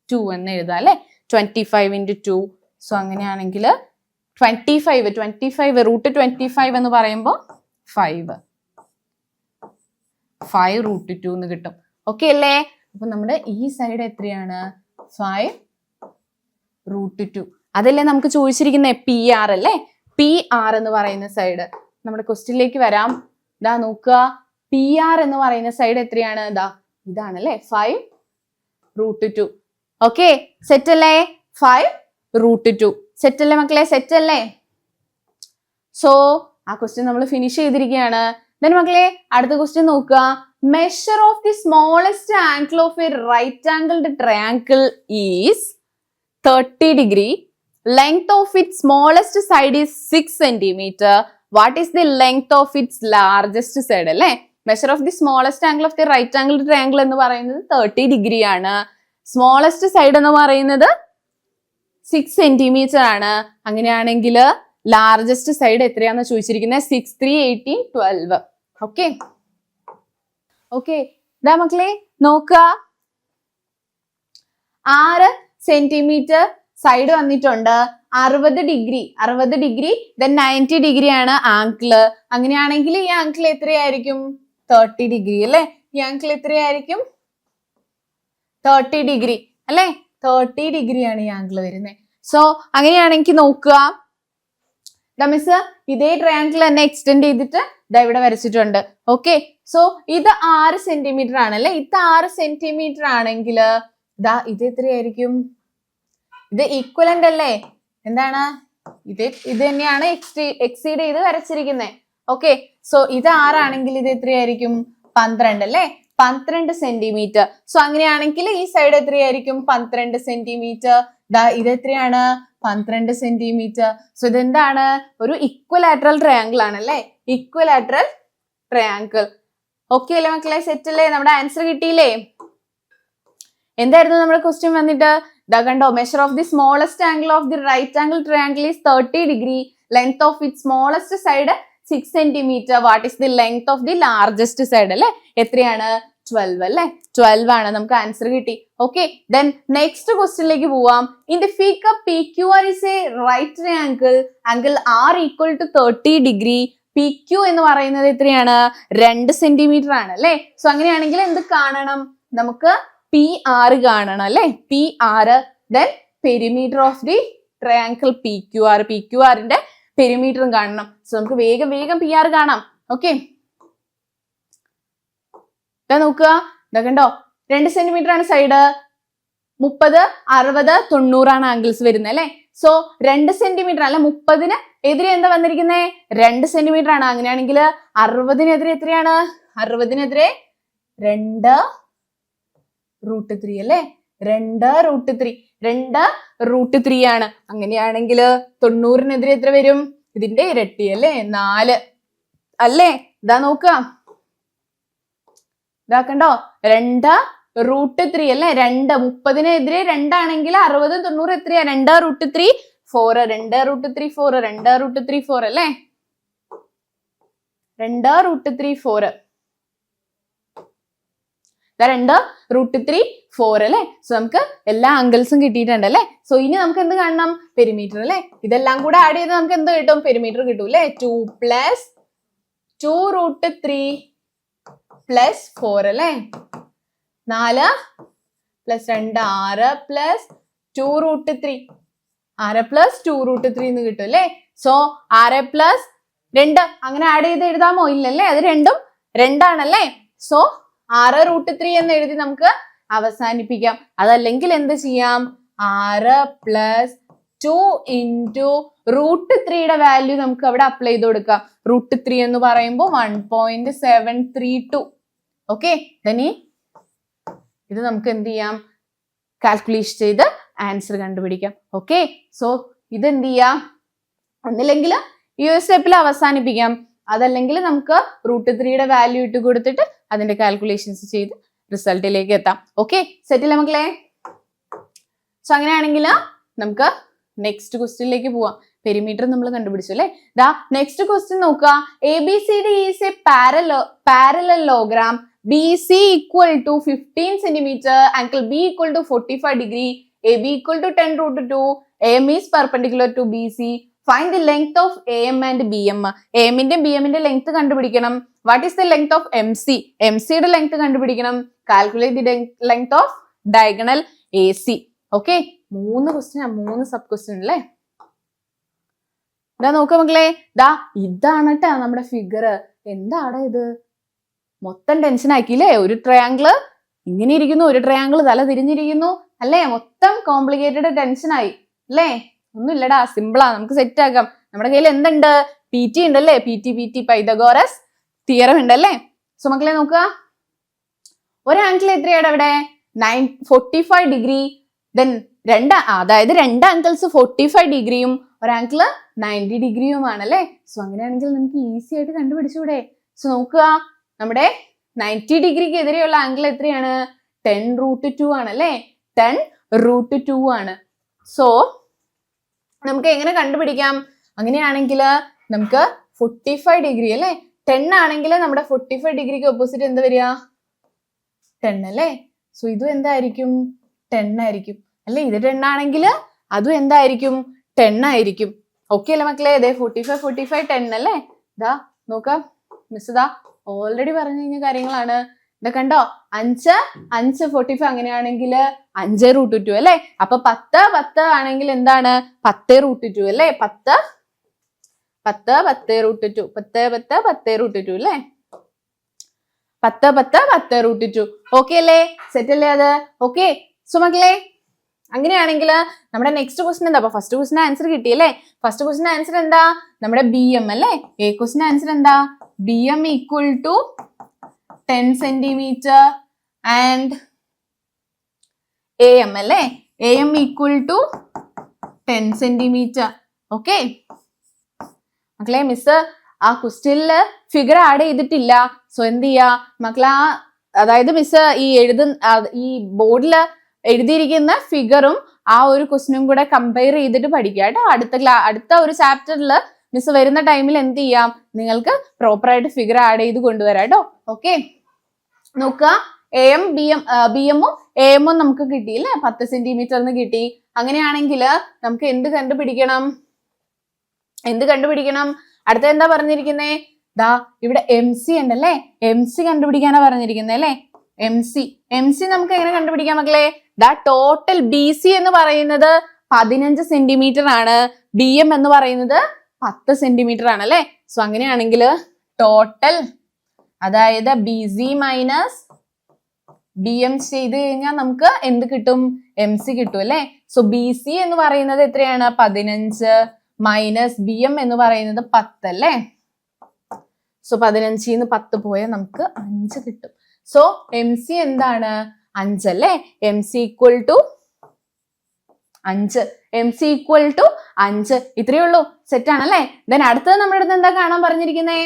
2 എന്ന് എഴുതാം അല്ലെ. 25 into 2. സോ അങ്ങനെയാണെങ്കിൽ 25 റൂട്ട് 25 എന്ന് പറയുമ്പോൾ 5 റൂട്ട് 2 എന്ന് കിട്ടും. ഓക്കെ അല്ലേ. അപ്പൊ നമ്മുടെ ഈ സൈഡ് എത്രയാണ്? 5 റൂട്ട് 2. അതല്ലേ നമുക്ക് ചോദിച്ചിരിക്കുന്ന PR അല്ലേ. PR എന്ന് പറയുന്ന സൈഡ് നമ്മുടെ ക്വസ്റ്റ്യനിലേക്ക് വരാം. ഇതാ നോക്കുക, PR എന്ന് പറയുന്ന സൈഡ് എത്രയാണ്? ഇതാ ഇതാണല്ലേ, 5 റൂട്ട് 2. ഓക്കെ, സെറ്റ് അല്ലേ? 5 റൂട്ട് 2 സെറ്റ് അല്ലേ മക്കളെ? സെറ്റ് അല്ലേ? സോ ആ ക്വസ്റ്റ്യൻ നമ്മൾ ഫിനിഷ് ചെയ്തിരിക്കുകയാണ്. ദെൻ മക്കളെ അടുത്ത ക്വസ്റ്റ്യൻ നോക്കുക. Measure of the smallest angle of a right angled triangle is 30 degree. Length of its smallest side is 6 centimeter. What is the length of its largest side? അല്ലേ, measure of the smallest angle of the right angle triangle എന്ന് പറയുന്നത് 30 degree ആണ്. Smallest side എന്ന് പറയുന്നത് 6 centimetre ആണ്. അങ്ങനെയാണെങ്കിൽ largest side എത്രയാണെന്ന് ചോദിച്ചിരിക്കുന്നത്? 6, 3, 18, 12. ഓക്കെ ഓക്കെ, ഇതാ മക്കളെ നോക്കുക, 6 സെന്റിമീറ്റർ സൈഡ് വന്നിട്ടുണ്ട്. 60 ഡിഗ്രി ദെൻ 90 ഡിഗ്രി ആണ് ആംഗിള്. അങ്ങനെയാണെങ്കിൽ ഈ ആംഗിൾ എത്രയായിരിക്കും? 30 ഡിഗ്രി അല്ലെ. ഈ ആംഗിൾ എത്രയായിരിക്കും? 30 ഡിഗ്രി അല്ലെ. 30 ഡിഗ്രിയാണ് ഈ ആംഗിൾ വരുന്നത്. സോ അങ്ങനെയാണെങ്കിൽ നോക്കുക, മിസ് ഇതേ ട്രയാങ്കിൾ തന്നെ എക്സ്റ്റെൻഡ് ചെയ്തിട്ട് ഇതാ ഇവിടെ വരച്ചിട്ടുണ്ട്. ഓക്കെ, സോ ഇത് 6 സെന്റിമീറ്റർ ആണല്ലേ. ഇത് 6 സെന്റിമീറ്റർ ആണെങ്കിൽ ഇതാ ഇത് എത്രയായിരിക്കും? ഇത് ഈക്വലന്റ് അല്ലേ. എന്താണ് ഇത് തന്നെയാണ് എക്സീഡ് ചെയ്ത് വരച്ചിരിക്കുന്നത്. ഓക്കെ, സോ ഇത് 6 ആണെങ്കിൽ ഇത് എത്രയായിരിക്കും? 12 അല്ലേ. 12 സെന്റിമീറ്റർ. സോ അങ്ങനെയാണെങ്കിൽ ഈ സൈഡ് എത്രയായിരിക്കും? 12 സെന്റിമീറ്റർ. ഇത് എത്രയാണ്? 12 സെന്റിമീറ്റർ. സോ ഇതെന്താണ്? ഒരു ഇക്വലാറ്ററൽ ട്രയാങ്കിൾ ആണല്ലേ. Equilateral triangle. ഓക്കെ അല്ലേ മക്കളെ? സെറ്റ് അല്ലേ? നമ്മുടെ ആൻസർ കിട്ടിയില്ലേ? എന്തായിരുന്നു നമ്മുടെ ക്വസ്റ്റ്യൻ വന്നിട്ട്? ദാ കണ്ടോ, measure of the smallest angle of the right angle triangle is 30 degree. Length of it smallest side 6 centimetre. What is the length of the largest side അല്ലെ? എത്രയാണ്? 12 അല്ലെ 12 ആണ് നമുക്ക് ആൻസർ കിട്ടി. ഓക്കെ, ദെൻ നെക്സ്റ്റ് ക്വസ്റ്റ്യനിലേക്ക് പോവാം. In the figure PQR is a right triangle, angle R equal to 30 degree. PQ എന്ന് പറയുന്നത് എത്രയാണ്? 2 സെന്റിമീറ്റർ ആണ് അല്ലെ. സോ അങ്ങനെയാണെങ്കിൽ എന്ത് കാണണം? നമുക്ക് PR കാണണം അല്ലെ. PR, then perimeter of the triangle PQR. PQRന്റെ പെരിമീറ്ററും കാണണം. സോ നമുക്ക് വേഗം PR കാണാം. ഓക്കെ, ഇതാ നോക്കുക, ഇതാ കണ്ടോ, 2 സെന്റിമീറ്റർ ആണ് സൈഡ്, 30, 60, 90 ആണ് ആംഗിൾസ് വരുന്നത് അല്ലെ. സോ 2 സെന്റിമീറ്റർ അല്ല, 30-ന് എതിരെ എന്താ വന്നിരിക്കുന്നത്? 2 സെന്റിമീറ്റർ ആണ്. അങ്ങനെയാണെങ്കിൽ 60-നെതിരെ എത്രയാണ്? 60-നെതിരെ 2√3 അല്ലെ. 2√3 ആണ്. അങ്ങനെയാണെങ്കിൽ 90-നെതിരെ എത്ര വരും? ഇതിന്റെ ഇരട്ടി അല്ലെ, 4 അല്ലേ. ഇതാ നോക്കുക, ഇതാക്കണ്ടോ, 2√3 അല്ലെ. 30-നെതിരെ 2 ആണെങ്കിൽ 60, 90 എത്രയാ? 2√3 4, 2√3 4, 2√3 4 അല്ലെ. 2√3 4, 2√3 4 അല്ലെ. സോ നമുക്ക് എല്ലാ ആംഗിൾസും കിട്ടിയിട്ടുണ്ട് അല്ലെ. സോ ഇനി നമുക്ക് എന്ത് കാണണം? പെരിമീറ്റർ അല്ലെ. ഇതെല്ലാം കൂടെ ആഡ് ചെയ്ത് നമുക്ക് എന്ത് കിട്ടും? പെരിമീറ്റർ കിട്ടും അല്ലെ. 2 + 2√3 + 4 അല്ലെ. 4 + 2 6 + 2√3, 6 + 2√3 എന്ന് കിട്ടും അല്ലെ. സോ 6 + 2 അങ്ങനെ ആഡ് ചെയ്ത് എഴുതാമോ? ഇല്ലല്ലേ, അത് രണ്ടും 2 ആണല്ലേ. സോ 6√3 എന്ന് എഴുതി നമുക്ക് അവസാനിപ്പിക്കാം. അതല്ലെങ്കിൽ എന്ത് ചെയ്യാം? 6 + 2 × √3യുടെ വാല്യൂ നമുക്ക് അവിടെ അപ്ലൈ ചെയ്ത് കൊടുക്കാം. √3 എന്ന് പറയുമ്പോൾ 1.732. ഓക്കെ, ഇനി ഇത് നമുക്ക് എന്ത് ചെയ്യാം? കാൽക്കുലേറ്റ് ചെയ്ത് ആൻസർ കണ്ടുപിടിക്കാം. ഓക്കെ, സോ ഇത് എന്ത് ചെയ്യാം? ഒന്നില്ലെങ്കിൽ ഈ ഒരു സ്റ്റെപ്പിൽ അവസാനിപ്പിക്കാം, അതല്ലെങ്കിൽ നമുക്ക് √3യുടെ വാല്യൂ ഇട്ട് കൊടുത്തിട്ട് അതിന്റെ കാൽക്കുലേഷൻസ് ചെയ്ത് റിസൾട്ടിലേക്ക് എത്താം. ഓക്കെ, സെറ്റിൽ മക്കളെ. സോ അങ്ങനെയാണെങ്കിൽ നമുക്ക് നെക്സ്റ്റ് ക്വസ്റ്റ്യനിലേക്ക് പോവാം. പെരിമീറ്റർ നമ്മൾ കണ്ടുപിടിച്ചു അല്ലെ. ദാ നെക്സ്റ്റ് ക്വസ്റ്റ്യൻ നോക്കുക. ABCD is a parallelogram. BC = 15 cm, angle B = 45 degree, AB = 10√2. AM is perpendicular to BC. Find the length of AM and BM. AM ന്റെ BM ന്റെ ലെങ്ത് കണ്ടുപിടിക്കണം. What is the length of MC? MC യുടെ length കണ്ടുപിടിക്കണം. Calculate the length of diagonal AC. Okay, 3 question, 3 sub question അല്ലേ. ഇതാ നോക്ക മക്കളെ, ദാ ഇതാണ് കേട്ടാ നമ്മുടെ ഫിഗർ. എന്താണ് ഇത്? മൊത്തം ടെൻഷൻ ആക്കിയില്ലേ? ഒരു ട്രയാങ്കിള് ഇങ്ങനെ ഇരിക്കുന്നു, ഒരു ട്രയാങ്കിള് തല തിരിഞ്ഞിരിക്കുന്നു അല്ലേ. മൊത്തം കോംപ്ലിക്കേറ്റഡ് ടെൻഷൻ ആയി അല്ലേ. ഒന്നും ഇല്ലടാ, സിമ്പിളാ, നമുക്ക് സെറ്റ് ആക്കാം. നമ്മുടെ കയ്യിൽ എന്തുണ്ട്? PT ഉണ്ടല്ലേ. PT പൈതഗോറസ് തിയറം ഉണ്ടല്ലേ. സോ മക്കളെ നോക്കുക, ഒരു ആംഗിൾ എത്രയാണ് അവിടെ? 45 ഡിഗ്രി. ദെൻ അതായത് 2 ആംഗിൾസ് 45 ഡിഗ്രിയും ഒരു ആംഗിൾ 90 ഡിഗ്രിയുമാണ് അല്ലെ. സോ അങ്ങനെയാണെങ്കിൽ നമുക്ക് ഈസി ആയിട്ട് കണ്ടുപിടിച്ചൂടെ? സോ നോക്കുക, നമ്മുടെ 90 ഡിഗ്രിക്ക് എതിരെയുള്ള ആംഗിൾ എത്രയാണ്? 10√2 ആണ് അല്ലെ. 10√2 ആണ്. സോ നമുക്ക് എങ്ങനെ കണ്ടുപിടിക്കാം? അങ്ങനെയാണെങ്കിൽ നമുക്ക് 45 ഡിഗ്രി അല്ലെ. 10 ആണെങ്കിൽ നമ്മുടെ 45 ഡിഗ്രിക്ക് ഓപ്പോസിറ്റ് എന്താ വരിക? 10 അല്ലേ. സോ ഇതും എന്തായിരിക്കും? 10 ആയിരിക്കും അല്ലെ. ഇത് 10 ആണെങ്കിൽ അതും എന്തായിരിക്കും? 10 ആയിരിക്കും. ഓക്കെ അല്ലേ മക്കളെ? ഇതേ 45 10 അല്ലേ. ഇതാ നോക്കാം, മിസ് ഇതാ ഓൾറെഡി പറഞ്ഞു കഴിഞ്ഞ കാര്യങ്ങളാണ്. ഇത് കണ്ടോ, 5 45 അങ്ങനെയാണെങ്കിൽ 5√2 അല്ലെ. അപ്പൊ 10 ആണെങ്കിൽ എന്താണ്? 10√2 അല്ലെ. 10 10√2 10 അല്ലേ. 10 10√2. ഓക്കെ അല്ലേ? സെറ്റ് അല്ലേ അത്? ഓക്കെ. സോ മക്കളെ അങ്ങനെയാണെങ്കിൽ നമ്മുടെ നെക്സ്റ്റ് ക്വസ്റ്റ്യൻ എന്താ? അപ്പൊ ഫസ്റ്റ് ക്വസ്റ്റ്യൻ ആൻസർ കിട്ടിയല്ലേ. ഫസ്റ്റ് ക്വസ്റ്റ്യൻ ആൻസർ എന്താ? നമ്മുടെ BM അല്ലേ. ക്വസ്റ്റ്യൻ ആൻസർ എന്താ? BM = 10 centimeter and AM അല്ലേ. AM = 10 centimeter. ഓക്കെ മക്കളെ, മിസ് ആ ക്വസ്റ്റ്യനില് ഫിഗർ ആഡ് ചെയ്തിട്ടില്ല. സോ എന്ത് ചെയ്യാ മക്കളെ, അതായത് മിസ് ഈ ബോർഡില് എഴുതിയിരിക്കുന്ന ഫിഗറും ആ ഒരു ക്വസ്റ്റ്യനും കൂടെ കമ്പയർ ചെയ്തിട്ട് പഠിക്കുക കേട്ടോ. അടുത്ത ഒരു ചാപ്റ്ററിൽ മിസ് വരുന്ന ടൈമിൽ എന്ത് ചെയ്യാം, നിങ്ങൾക്ക് പ്രോപ്പർ ആയിട്ട് ഫിഗർ ആഡ് ചെയ്ത് കൊണ്ടുവരാം കേട്ടോ. ഓക്കെ നോക്കുക, AM BM AM നമുക്ക് കിട്ടി അല്ലെ, 10 സെന്റിമീറ്റർ കിട്ടി. അങ്ങനെയാണെങ്കിൽ നമുക്ക് എന്ത് കണ്ടുപിടിക്കണം? അടുത്ത എന്താ പറഞ്ഞിരിക്കുന്നേ? ദാ ഇവിടെ MC ഉണ്ടല്ലേ, MC കണ്ടുപിടിക്കാനാ പറഞ്ഞിരിക്കുന്നത് അല്ലെ. MC നമുക്ക് എങ്ങനെ കണ്ടുപിടിക്കാം മക്കളെ? ദാ ടോട്ടൽ BC എന്ന് പറയുന്നത് 15 സെന്റിമീറ്റർ ആണ്, BM എന്ന് പറയുന്നത് 10 സെന്റിമീറ്റർ ആണ് അല്ലെ. സോ അങ്ങനെയാണെങ്കിൽ ടോട്ടൽ, അതായത് BC മൈനസ് BM ചെയ്ത് കഴിഞ്ഞാൽ നമുക്ക് എന്ത് കിട്ടും? MC കിട്ടും അല്ലെ. സോ BC എന്ന് പറയുന്നത് എത്രയാണ്? 15 മൈനസ് BM എന്ന് പറയുന്നത് 10 അല്ലേ. സോ 15 10 പോയാൽ നമുക്ക് 5 കിട്ടും. സോ MC എന്താണ്? 5 അല്ലേ. MC equal to 5. MC equal to 5. ഇത്രയേ ഉള്ളൂ. സെറ്റ് ആണല്ലേ. ദെൻ അടുത്തത് നമ്മുടെ അടുത്ത് എന്താ കാണാൻ പറഞ്ഞിരിക്കുന്നേ?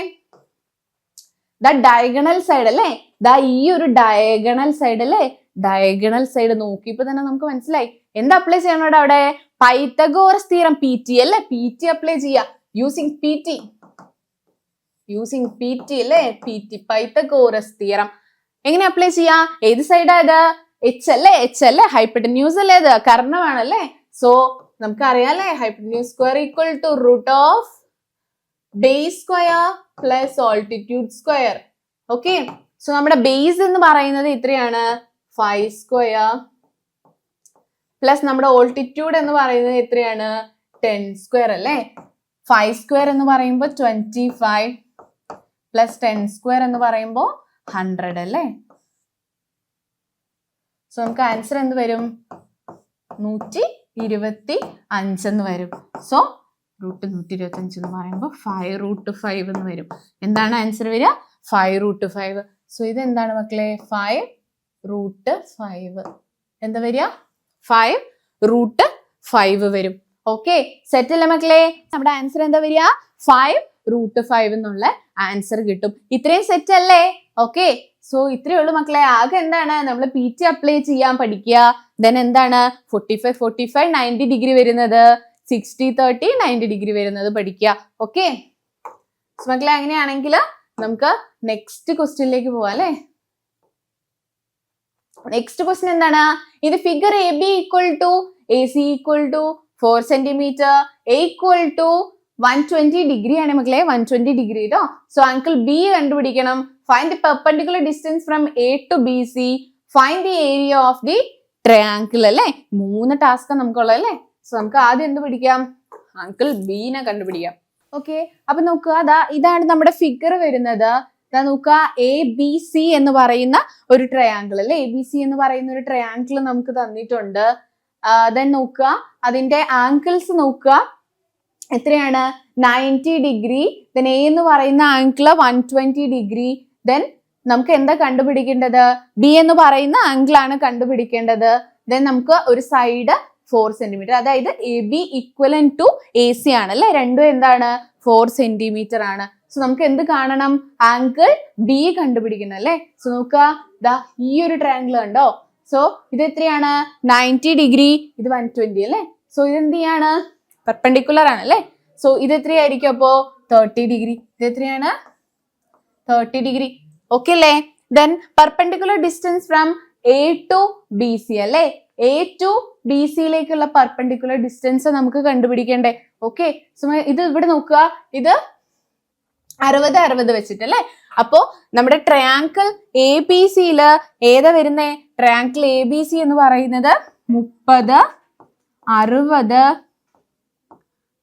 ദ ഡയഗണൽ സൈഡ് അല്ലേ. ദാ ഈ ഒരു ഡയഗണൽ സൈഡ് അല്ലേ. ഡയഗണൽ സൈഡ് നോക്കിയപ്പോ തന്നെ നമുക്ക് മനസ്സിലായി എന്താ അപ്ലൈ ചെയ്യണം അവിടെ? പൈത്തഗോറസ് തിയറം, PT അല്ലേ. PT അപ്ലൈ ചെയ്യാ യൂസിങ് PT അല്ലേ. PT പൈത്തഗോറസ് തിയറം എങ്ങനെ അപ്ലൈ ചെയ്യാ? ഏത് സൈഡാ ഇത്? H അല്ലേ. ഹൈപ്പോട്ടന്യൂസ് അല്ലേ, ഇത് കർണമാണല്ലേ. സോ നമുക്ക് അറിയാലേ, hypotenuse square equal to root of base square plus altitude square. Okay. So നമ്മുടെ ബേസ് എന്ന് പറയുന്നത് എത്രയാണ്? 5 സ്ക്വയർ പ്ലസ് നമ്മുടെ ഓൾട്ടിറ്റ്യൂഡ് എന്ന് പറയുന്നത് എത്രയാണ്? 10 സ്ക്വയർ അല്ലേ. 5 സ്ക്വയർ എന്ന് പറയുമ്പോൾ 25 പ്ലസ് 10 സ്ക്വയർ എന്ന് പറയുമ്പോൾ 100 അല്ലേ. സോ നമുക്ക് ആൻസർ എന്ത് വരും? 125 എന്ന് വരും. സോ റൂട്ട് 125 എന്ന് പറയുമ്പോൾ 5√5 എന്ന് വരും. എന്താണ് ആൻസർ വരിക? 5√5. സോ ഇത് എന്താണ് മക്കളെ? 5√5 എന്താ വരിക? 5√5 വരും. ഓക്കെ, സെറ്റ് അല്ലേ മക്കളെ? നമ്മുടെ ആൻസർ എന്താ വരിക? 5√5 എന്നുള്ള ആൻസർ കിട്ടും. ഇത്രയും സെറ്റ് അല്ലേ? ഓക്കെ. സോ ഇത്രയേ ഉള്ളൂ മക്കളെ. ആകെ എന്താണ് നമ്മൾ PT അപ്ലൈ ചെയ്യാൻ പഠിക്കുക. ദെൻ എന്താണ് 45 90 ഡിഗ്രി വരുന്നത്, 60 30 90 ഡിഗ്രി വരുന്നത് പഠിക്കുക. ഓക്കെ. സോ മക്കളെ അങ്ങനെയാണെങ്കിൽ നമുക്ക് നെക്സ്റ്റ് ക്വസ്റ്റ്യനിലേക്ക് പോവാം അല്ലേ. നെക്സ്റ്റ് ക്വസ്റ്റ്യൻ എന്താണ്? ഇത് figure AB equal to AC equal to 4 centimetre, A equal to 120 degree ആണ് മക്കളെ. 120 ഡിഗ്രി കേട്ടോ. സോ ആംഗിൾ B കണ്ടുപിടിക്കണം. Find the perpendicular distance from A to BC, find the area of the triangle അല്ലേ. 3 task നമുക്കുള്ളത് അല്ലേ. So നമുക്ക് ആദ്യം എന്ത് പിടിക്കാം? ആംഗിൾ B നെ കണ്ടുപിടിക്കാം. ഓക്കെ. അപ്പൊ നോക്കുക, ഇതാണ് നമ്മുടെ ഫിഗർ വരുന്നത്. നോക്കുക, ABC എന്ന് പറയുന്ന ഒരു ട്രയാങ്കിൾ അല്ലെ. ABC എന്ന് പറയുന്ന ഒരു ട്രയാങ്കിൾ നമുക്ക് തന്നിട്ടുണ്ട്. ദെൻ നോക്കുക, അതിന്റെ ആംഗിൾസ് നോക്കുക എത്രയാണ്? 90 ഡിഗ്രി. ദെൻ A എന്ന് പറയുന്ന ആംഗിൾ 120 ഡിഗ്രി. ദെൻ നമുക്ക് എന്താ കണ്ടുപിടിക്കേണ്ടത്? B എന്ന് പറയുന്ന ആംഗിൾ ആണ് കണ്ടുപിടിക്കേണ്ടത്. ദെൻ നമുക്ക് ഒരു സൈഡ് 4 സെന്റിമീറ്റർ, അതായത് AB ഈക്വലൻ ടു AC ആണ് അല്ലെ. രണ്ടും എന്താണ്? 4 സെന്റിമീറ്റർ ആണ്. സോ നമുക്ക് എന്ത് കാണണം? ആംഗിൾ B കണ്ടുപിടിക്കണം അല്ലെ. സോ നോക്കുക, ഈ ഒരു ട്രയാങ്കിൾ കണ്ടോ. സോ ഇത് എത്രയാണ്? 90 ഡിഗ്രി, ഇത് 120 അല്ലെ. സോ ഇത് എന്ത് ചെയ്യാണ്? പെർപെൻഡിക്കുലർ ആണ് അല്ലെ. സോ ഇത് എത്രയായിരിക്കും അപ്പോ? 30 ഡിഗ്രി. ഇത് എത്രയാണ്? 30 ഡിഗ്രി. ഓക്കെ അല്ലേ. Then perpendicular distance from A to BC അല്ലെ. A ടു BC യിലേക്കുള്ള പെർപെൻഡിക്കുലർ ഡിസ്റ്റൻസ് നമുക്ക് കണ്ടുപിടിക്കണ്ടേ. ഓക്കെ. സോ ഇത് ഇവിടെ നോക്കുക, ഇത് 60 വെച്ചിട്ടല്ലേ. അപ്പോ നമ്മുടെ ട്രയാങ്കിൾ ABC ഏതാ വരുന്നേ? ട്രയാങ്കിൾ ABC എന്ന് പറയുന്നത് 30 60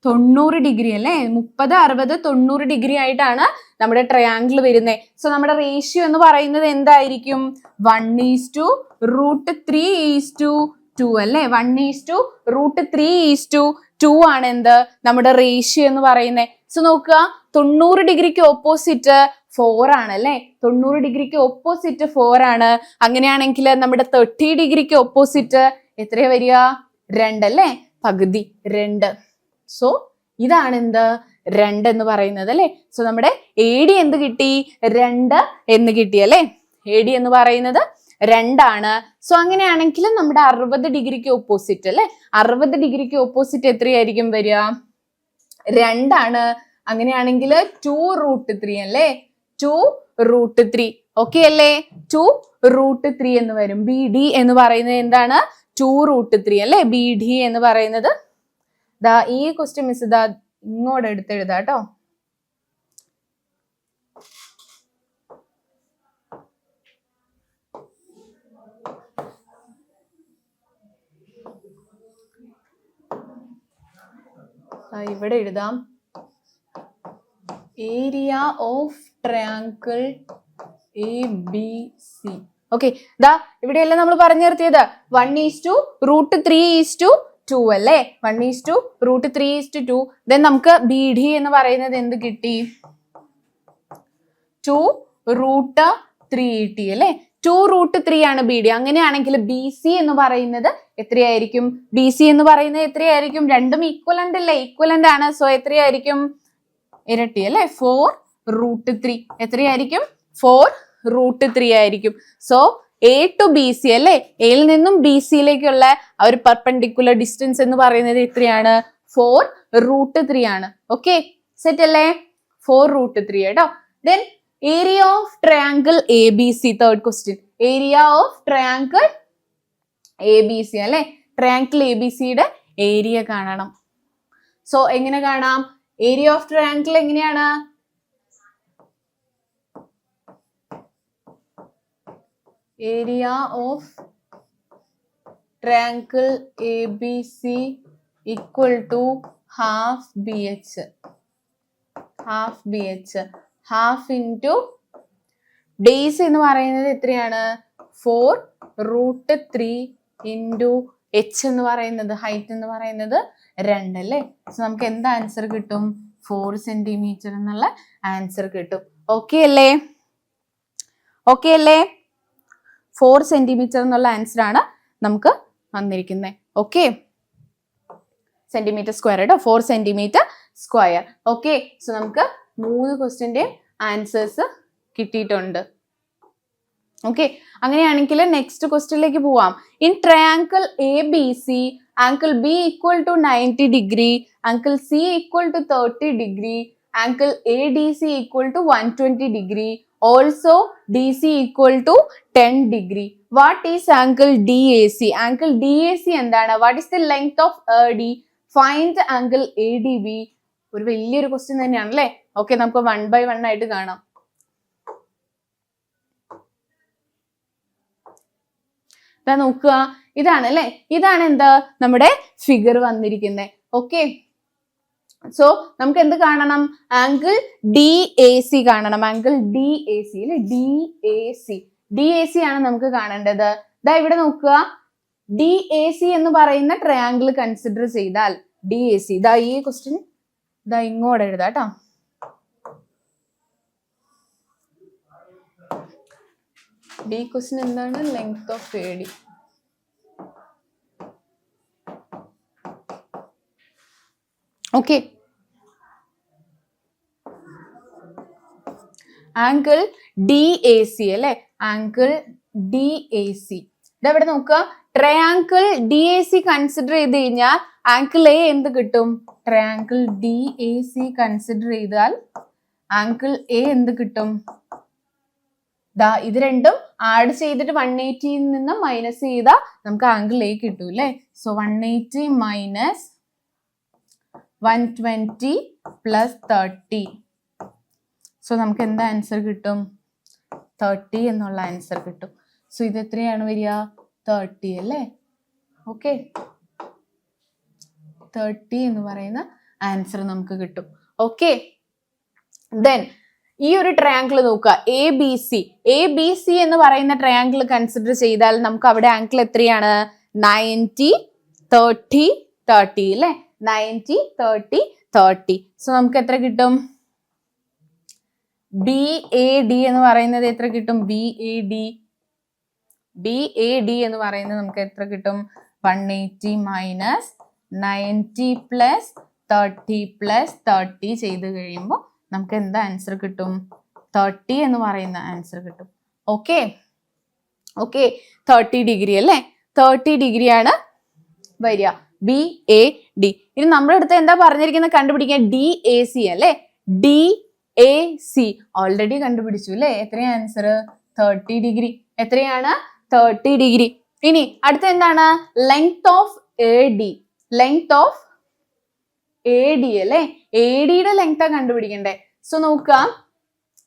90 ഡിഗ്രി അല്ലേ. 30 60 90 ഡിഗ്രി ആയിട്ടാണ് നമ്മുടെ ട്രയാങ്കിൾ വരുന്നത്. സോ നമ്മുടെ റേഷ്യോ എന്ന് പറയുന്നത് എന്തായിരിക്കും? 1:√3:2 അല്ലേ. 1:√3:2 ആണ് എന്ത്? നമ്മുടെ റേഷ്യോ എന്ന് പറയുന്നത്. സോ നോക്കുക, 90 ഡിഗ്രിക്ക് ഓപ്പോസിറ്റ് 4 ആണ് അല്ലെ. 90 ഡിഗ്രിക്ക് ഓപ്പോസിറ്റ് 4 ആണ്. അങ്ങനെയാണെങ്കിൽ നമ്മുടെ 30 ഡിഗ്രിക്ക് ഓപ്പോസിറ്റ് എത്രയാ വരിക? 2 അല്ലേ. പകുതി 2. സോ ഇതാണ് എന്ത്? 2 എന്ന് പറയുന്നത് അല്ലെ. സോ നമ്മുടെ AD എന്ത് കിട്ടി? 2 എന്ന് കിട്ടി അല്ലെ. AD എന്ന് പറയുന്നത് 2 ആണ്. സോ അങ്ങനെയാണെങ്കിൽ നമ്മുടെ 60 ഡിഗ്രിക്ക് ഓപ്പോസിറ്റ് അല്ലെ. 60 ഡിഗ്രിക്ക് ഓപ്പോസിറ്റ് എത്രയായിരിക്കും വരിക? 2 ആണ്. അങ്ങനെയാണെങ്കിൽ 2√3 അല്ലേ. 2√3. ഓക്കെ അല്ലേ? 2√3 എന്ന് വരും. ബി ഡി എന്ന് പറയുന്നത് എന്താണ്? 2√3 അല്ലേ? ബി ഡി എന്ന് പറയുന്നത് ദാ ഈ ക്വസ്റ്റ്യൻ മിസ് ഇതാ ഇങ്ങോട്ട് എടുത്തെഴുതാ കേട്ടോ. ഇവിടെ എഴുതാം. Area of triangle A B C. Okay, ദാ ഇവിടെയെല്ലാം നമ്മൾ പറഞ്ഞു നിർത്തിയത് 1:√3:2 അല്ലേ? 1:√3:2. ദെൻ നമുക്ക് ബി ഡി എന്ന് പറയുന്നത് എന്ത് കിട്ടി? 2√3 കിട്ടി അല്ലേ? 2√3 ആണ് ബി ഡി. അങ്ങനെയാണെങ്കിൽ ബി സി എന്ന് പറയുന്നത് എത്രയായിരിക്കും? ബി സി എന്ന് പറയുന്നത് എത്രയായിരിക്കും? രണ്ടും ഈക്വലന്റ് അല്ലേ? ഈക്വലന്റ് ആണ്. സോ എത്രയായിരിക്കും? ഇരട്ടി അല്ലേ? 4√3. എത്രയായിരിക്കും? 4√3 ആയിരിക്കും. So A to B C അല്ലേ? എയിൽ നിന്നും ബി സിയിലേക്കുള്ള ആ ഒരു പെർപെൻഡിക്കുലർ ഡിസ്റ്റൻസ് എന്ന് പറയുന്നത് എത്രയാണ്? 4√3 ആണ്. ഓക്കെ, സെറ്റ് അല്ലേ? 4√3 കേട്ടോ. Then area of triangle A B C. Third question. Area of triangle A B C അല്ലെ? ട്രയാങ്കിൾ എ ബി സിയുടെ ഏരിയ കാണണം. സോ എങ്ങനെ കാണാം? ഏരിയ ഓഫ് ട്രയാങ്കിൾ എങ്ങനെയാണ്? Area of triangle A B C equal to half B H. Half B H. Half into base എന്ന് പറയുന്നത് എത്രയാണ്? 4√3 into H എന്ന് പറയുന്നത് ഹൈറ്റ് എന്ന് പറയുന്നത് 2 അല്ലേ? സോ നമുക്ക് എന്ത് ആൻസർ കിട്ടും? 4 സെന്റിമീറ്റർ എന്നുള്ള ആൻസർ കിട്ടും. ഓക്കെ അല്ലേ? ഓക്കെ അല്ലേ? 4 സെന്റിമീറ്റർ എന്നുള്ള ആൻസർ ആണ് നമുക്ക് വന്നിരിക്കുന്നത്. ഓക്കെ, സെന്റിമീറ്റർ സ്ക്വയർ കേട്ടോ. 4 സെന്റിമീറ്റർ സ്ക്വയർ. ഓക്കെ, സോ നമുക്ക് 3 ക്വസ്റ്റ്യന്റെ ആൻസേഴ്സ് കിട്ടിയിട്ടുണ്ട്. ഓക്കെ, അങ്ങനെയാണെങ്കിൽ നെക്സ്റ്റ് ക്വസ്റ്റ്യനിലേക്ക് പോവാം. In triangle A B C angle B equal to 90 degree, angle C equal to 30 degree, angle A D C equal to 120 degree, also D C equal to 10 degree. What is angle D A C? Angle D A C എന്താണ്? What is the length of D? Find angle A D B. ഒരു വലിയൊരു question തന്നെയാണ് അല്ലേ? Okay, നമുക്ക് 1 by 1 ആയിട്ട് കാണാം. നോക്കുക, ഇതാണ് അല്ലെ? ഇതാണ് എന്താ നമ്മുടെ ഫിഗർ വന്നിരിക്കുന്നത്. ഓക്കെ, സോ നമുക്ക് എന്ത് കാണണം? ആംഗിൾ ഡി എ സി കാണണം. ആംഗിൾ ഡി എ സി അല്ലെ? D A C. D A C ആണ് നമുക്ക് കാണേണ്ടത്. ദാ ഇവിടെ നോക്കുക, ഡി എ സി എന്ന് പറയുന്ന ട്രയാങ്കിൾ കൺസിഡർ ചെയ്താൽ ഡി എ സി, ദാ ഈ ക്വസ്റ്റ്യൻ ദാ ഇങ്ങോട്ട് എഴുതാം കേട്ടോ. ഡി ക്വസ്റ്റ്യൻ എന്താണ്? Length of A D. Okay, angle D A C അല്ലെ? Angle D A C. ഇതെവിടെ നോക്കുക, triangle D A C consider ചെയ്ത് കഴിഞ്ഞാൽ ആംഗിൾ എ എന്ത് കിട്ടും? Triangle D A C consider ചെയ്താൽ ആംഗിൾ എ എന്ത് കിട്ടും? ദാ ഇത് രണ്ടും ആഡ് ചെയ്തിട്ട് 180 നിന്ന് മൈനസ് ചെയ്താൽ നമുക്ക് ആംഗിൾ എ കിട്ടും അല്ലേ? So 180 minus 120 plus 30. സോ നമുക്ക് എന്താ ആൻസർ കിട്ടും? 30 എന്നുള്ള ആൻസർ കിട്ടും. സോ ഇത് എത്രയാണ് വരിക? 30 അല്ലേ? ഓക്കെ, 30 എന്ന് പറയുന്ന ആൻസർ നമുക്ക് കിട്ടും. ഓക്കെ, ദെൻ ഈ ഒരു ട്രയാങ്കിൾ നോക്കുക, A B C. A B C എന്ന് പറയുന്ന ട്രയാങ്കിൾ കൺസിഡർ ചെയ്താൽ നമുക്ക് അവിടെ ആംഗിൾ എത്രയാണ്? 90, 30, 30 അല്ലേ? 90, 30, 30. സോ നമുക്ക് എത്ര കിട്ടും? ബി എ ഡി എന്ന് പറയുന്നത് എത്ര കിട്ടും? B A D. B A D എന്ന് പറയുന്നത് നമുക്ക് എത്ര കിട്ടും? 180 മൈനസ് 90 പ്ലസ് 30 പ്ലസ് 30 ചെയ്ത് കഴിയുമ്പോൾ നമുക്ക് എന്താ ആൻസർ കിട്ടും? 30 എന്ന് പറയുന്ന ആൻസർ കിട്ടും. ഓക്കെ, ഓക്കെ, 30 ഡിഗ്രി അല്ലേ? 30 ഡിഗ്രിയാണ് വരിക. B A D. ഇനി നമ്മുടെ അടുത്ത് എന്താ പറഞ്ഞിരിക്കുന്നത്? കണ്ടുപിടിക്കാൻ ഡി എ സി അല്ലേ? ഡി എ സി ഓൾറെഡി കണ്ടുപിടിച്ചു അല്ലേ? എത്രയാ ആൻസർ? 30 ഡിഗ്രി. എത്രയാണ്? 30 ഡിഗ്രി. ഇനി അടുത്ത എന്താണ്? Length of A D. Length of A D അല്ലെ, എ ഡിയുടെ ലെങ്ത് കണ്ടുപിടിക്കണ്ടേ. സോ നോക്കാം,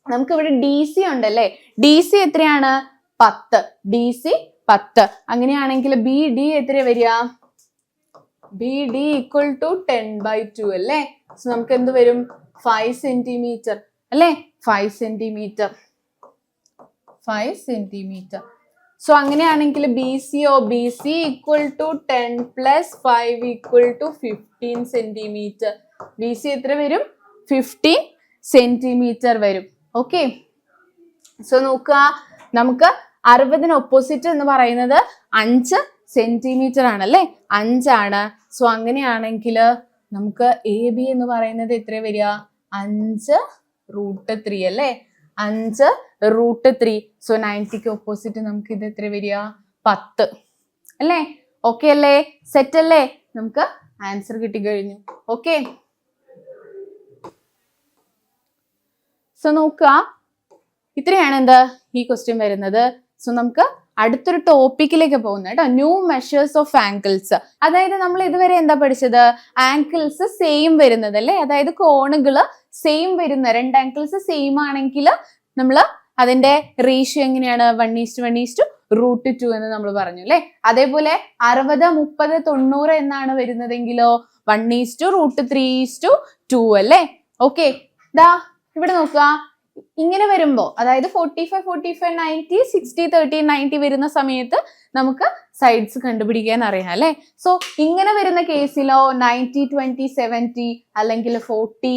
നമുക്ക് ഇവിടെ ഡി സി ഉണ്ടല്ലേ. ഡി സി എത്രയാണ്? 10. D C 10. അങ്ങനെയാണെങ്കിൽ ബി ഡി എത്ര വരിക? ബി ഡി ഈക്വൽ ടു 10/2 അല്ലേ. സോ നമുക്ക് എന്ത് വരും? 5 സെന്റിമീറ്റർ അല്ലേ. 5 സെന്റിമീറ്റർ. 5 സെന്റിമീറ്റർ. സോ അങ്ങനെയാണെങ്കിൽ ബി സിയോ, B C equal to 10 plus 5 equal to 15 centimetre. B C എത്ര വരും? 15 സെന്റിമീറ്റർ വരും. ഓക്കെ. സോ നോക്കുക, നമുക്ക് 60 ഓപ്പോസിറ്റ് എന്ന് പറയുന്നത് 5 സെന്റിമീറ്റർ ആണല്ലേ. 5 ആണ്. സോ അങ്ങനെയാണെങ്കിൽ നമുക്ക് എ ബി എന്ന് പറയുന്നത് എത്ര വരിക? 5√3 അല്ലേ. 5√3. സോ 90ക്ക് ഓപ്പോസിറ്റ് നമുക്ക് ഇത് എത്ര വരിക? 10 അല്ലേ. ഓക്കെ അല്ലേ? സെറ്റ് അല്ലേ? നമുക്ക് ആൻസർ കിട്ടിക്കഴിഞ്ഞു. ഓക്കെ. സോ നോക്കുക, ഇത്രയാണ് എന്താ ഈ ക്വസ്റ്റ്യൻ വരുന്നത്. സോ നമുക്ക് അടുത്തൊരു ടോപ്പിക്കിലേക്ക് പോകുന്നത് കേട്ടോ. New measures of angles. അതായത് നമ്മൾ ഇതുവരെ എന്താ പഠിച്ചത്? ആംഗിൾസ് സെയിം വരുന്നത് അല്ലേ. അതായത് കോണുകള് സെയിം വരുന്ന, 2 ആംഗിൾസ് സെയിം ആണെങ്കിൽ നമ്മൾ അതിന്റെ റേഷ്യോ എങ്ങനെയാണ്? 1:1:√2 എന്ന് നമ്മൾ പറഞ്ഞു അല്ലെ. അതേപോലെ 60, 30, 90 എന്നാണ് വരുന്നതെങ്കിലോ 1:√3:2 അല്ലേ. ഓക്കെ. ദാ ഇവിടെ നോക്കുക, ഇങ്ങനെ വരുമ്പോ അതായത് 45, 45, 90, 60, 30, 90 വരുന്ന സമയത്ത് നമുക്ക് സൈഡ്സ് കണ്ടുപിടിക്കാൻ അറിയാം അല്ലെ. സോ ഇങ്ങനെ വരുന്ന കേസിലോ 90, 20, 70 അല്ലെങ്കിൽ 40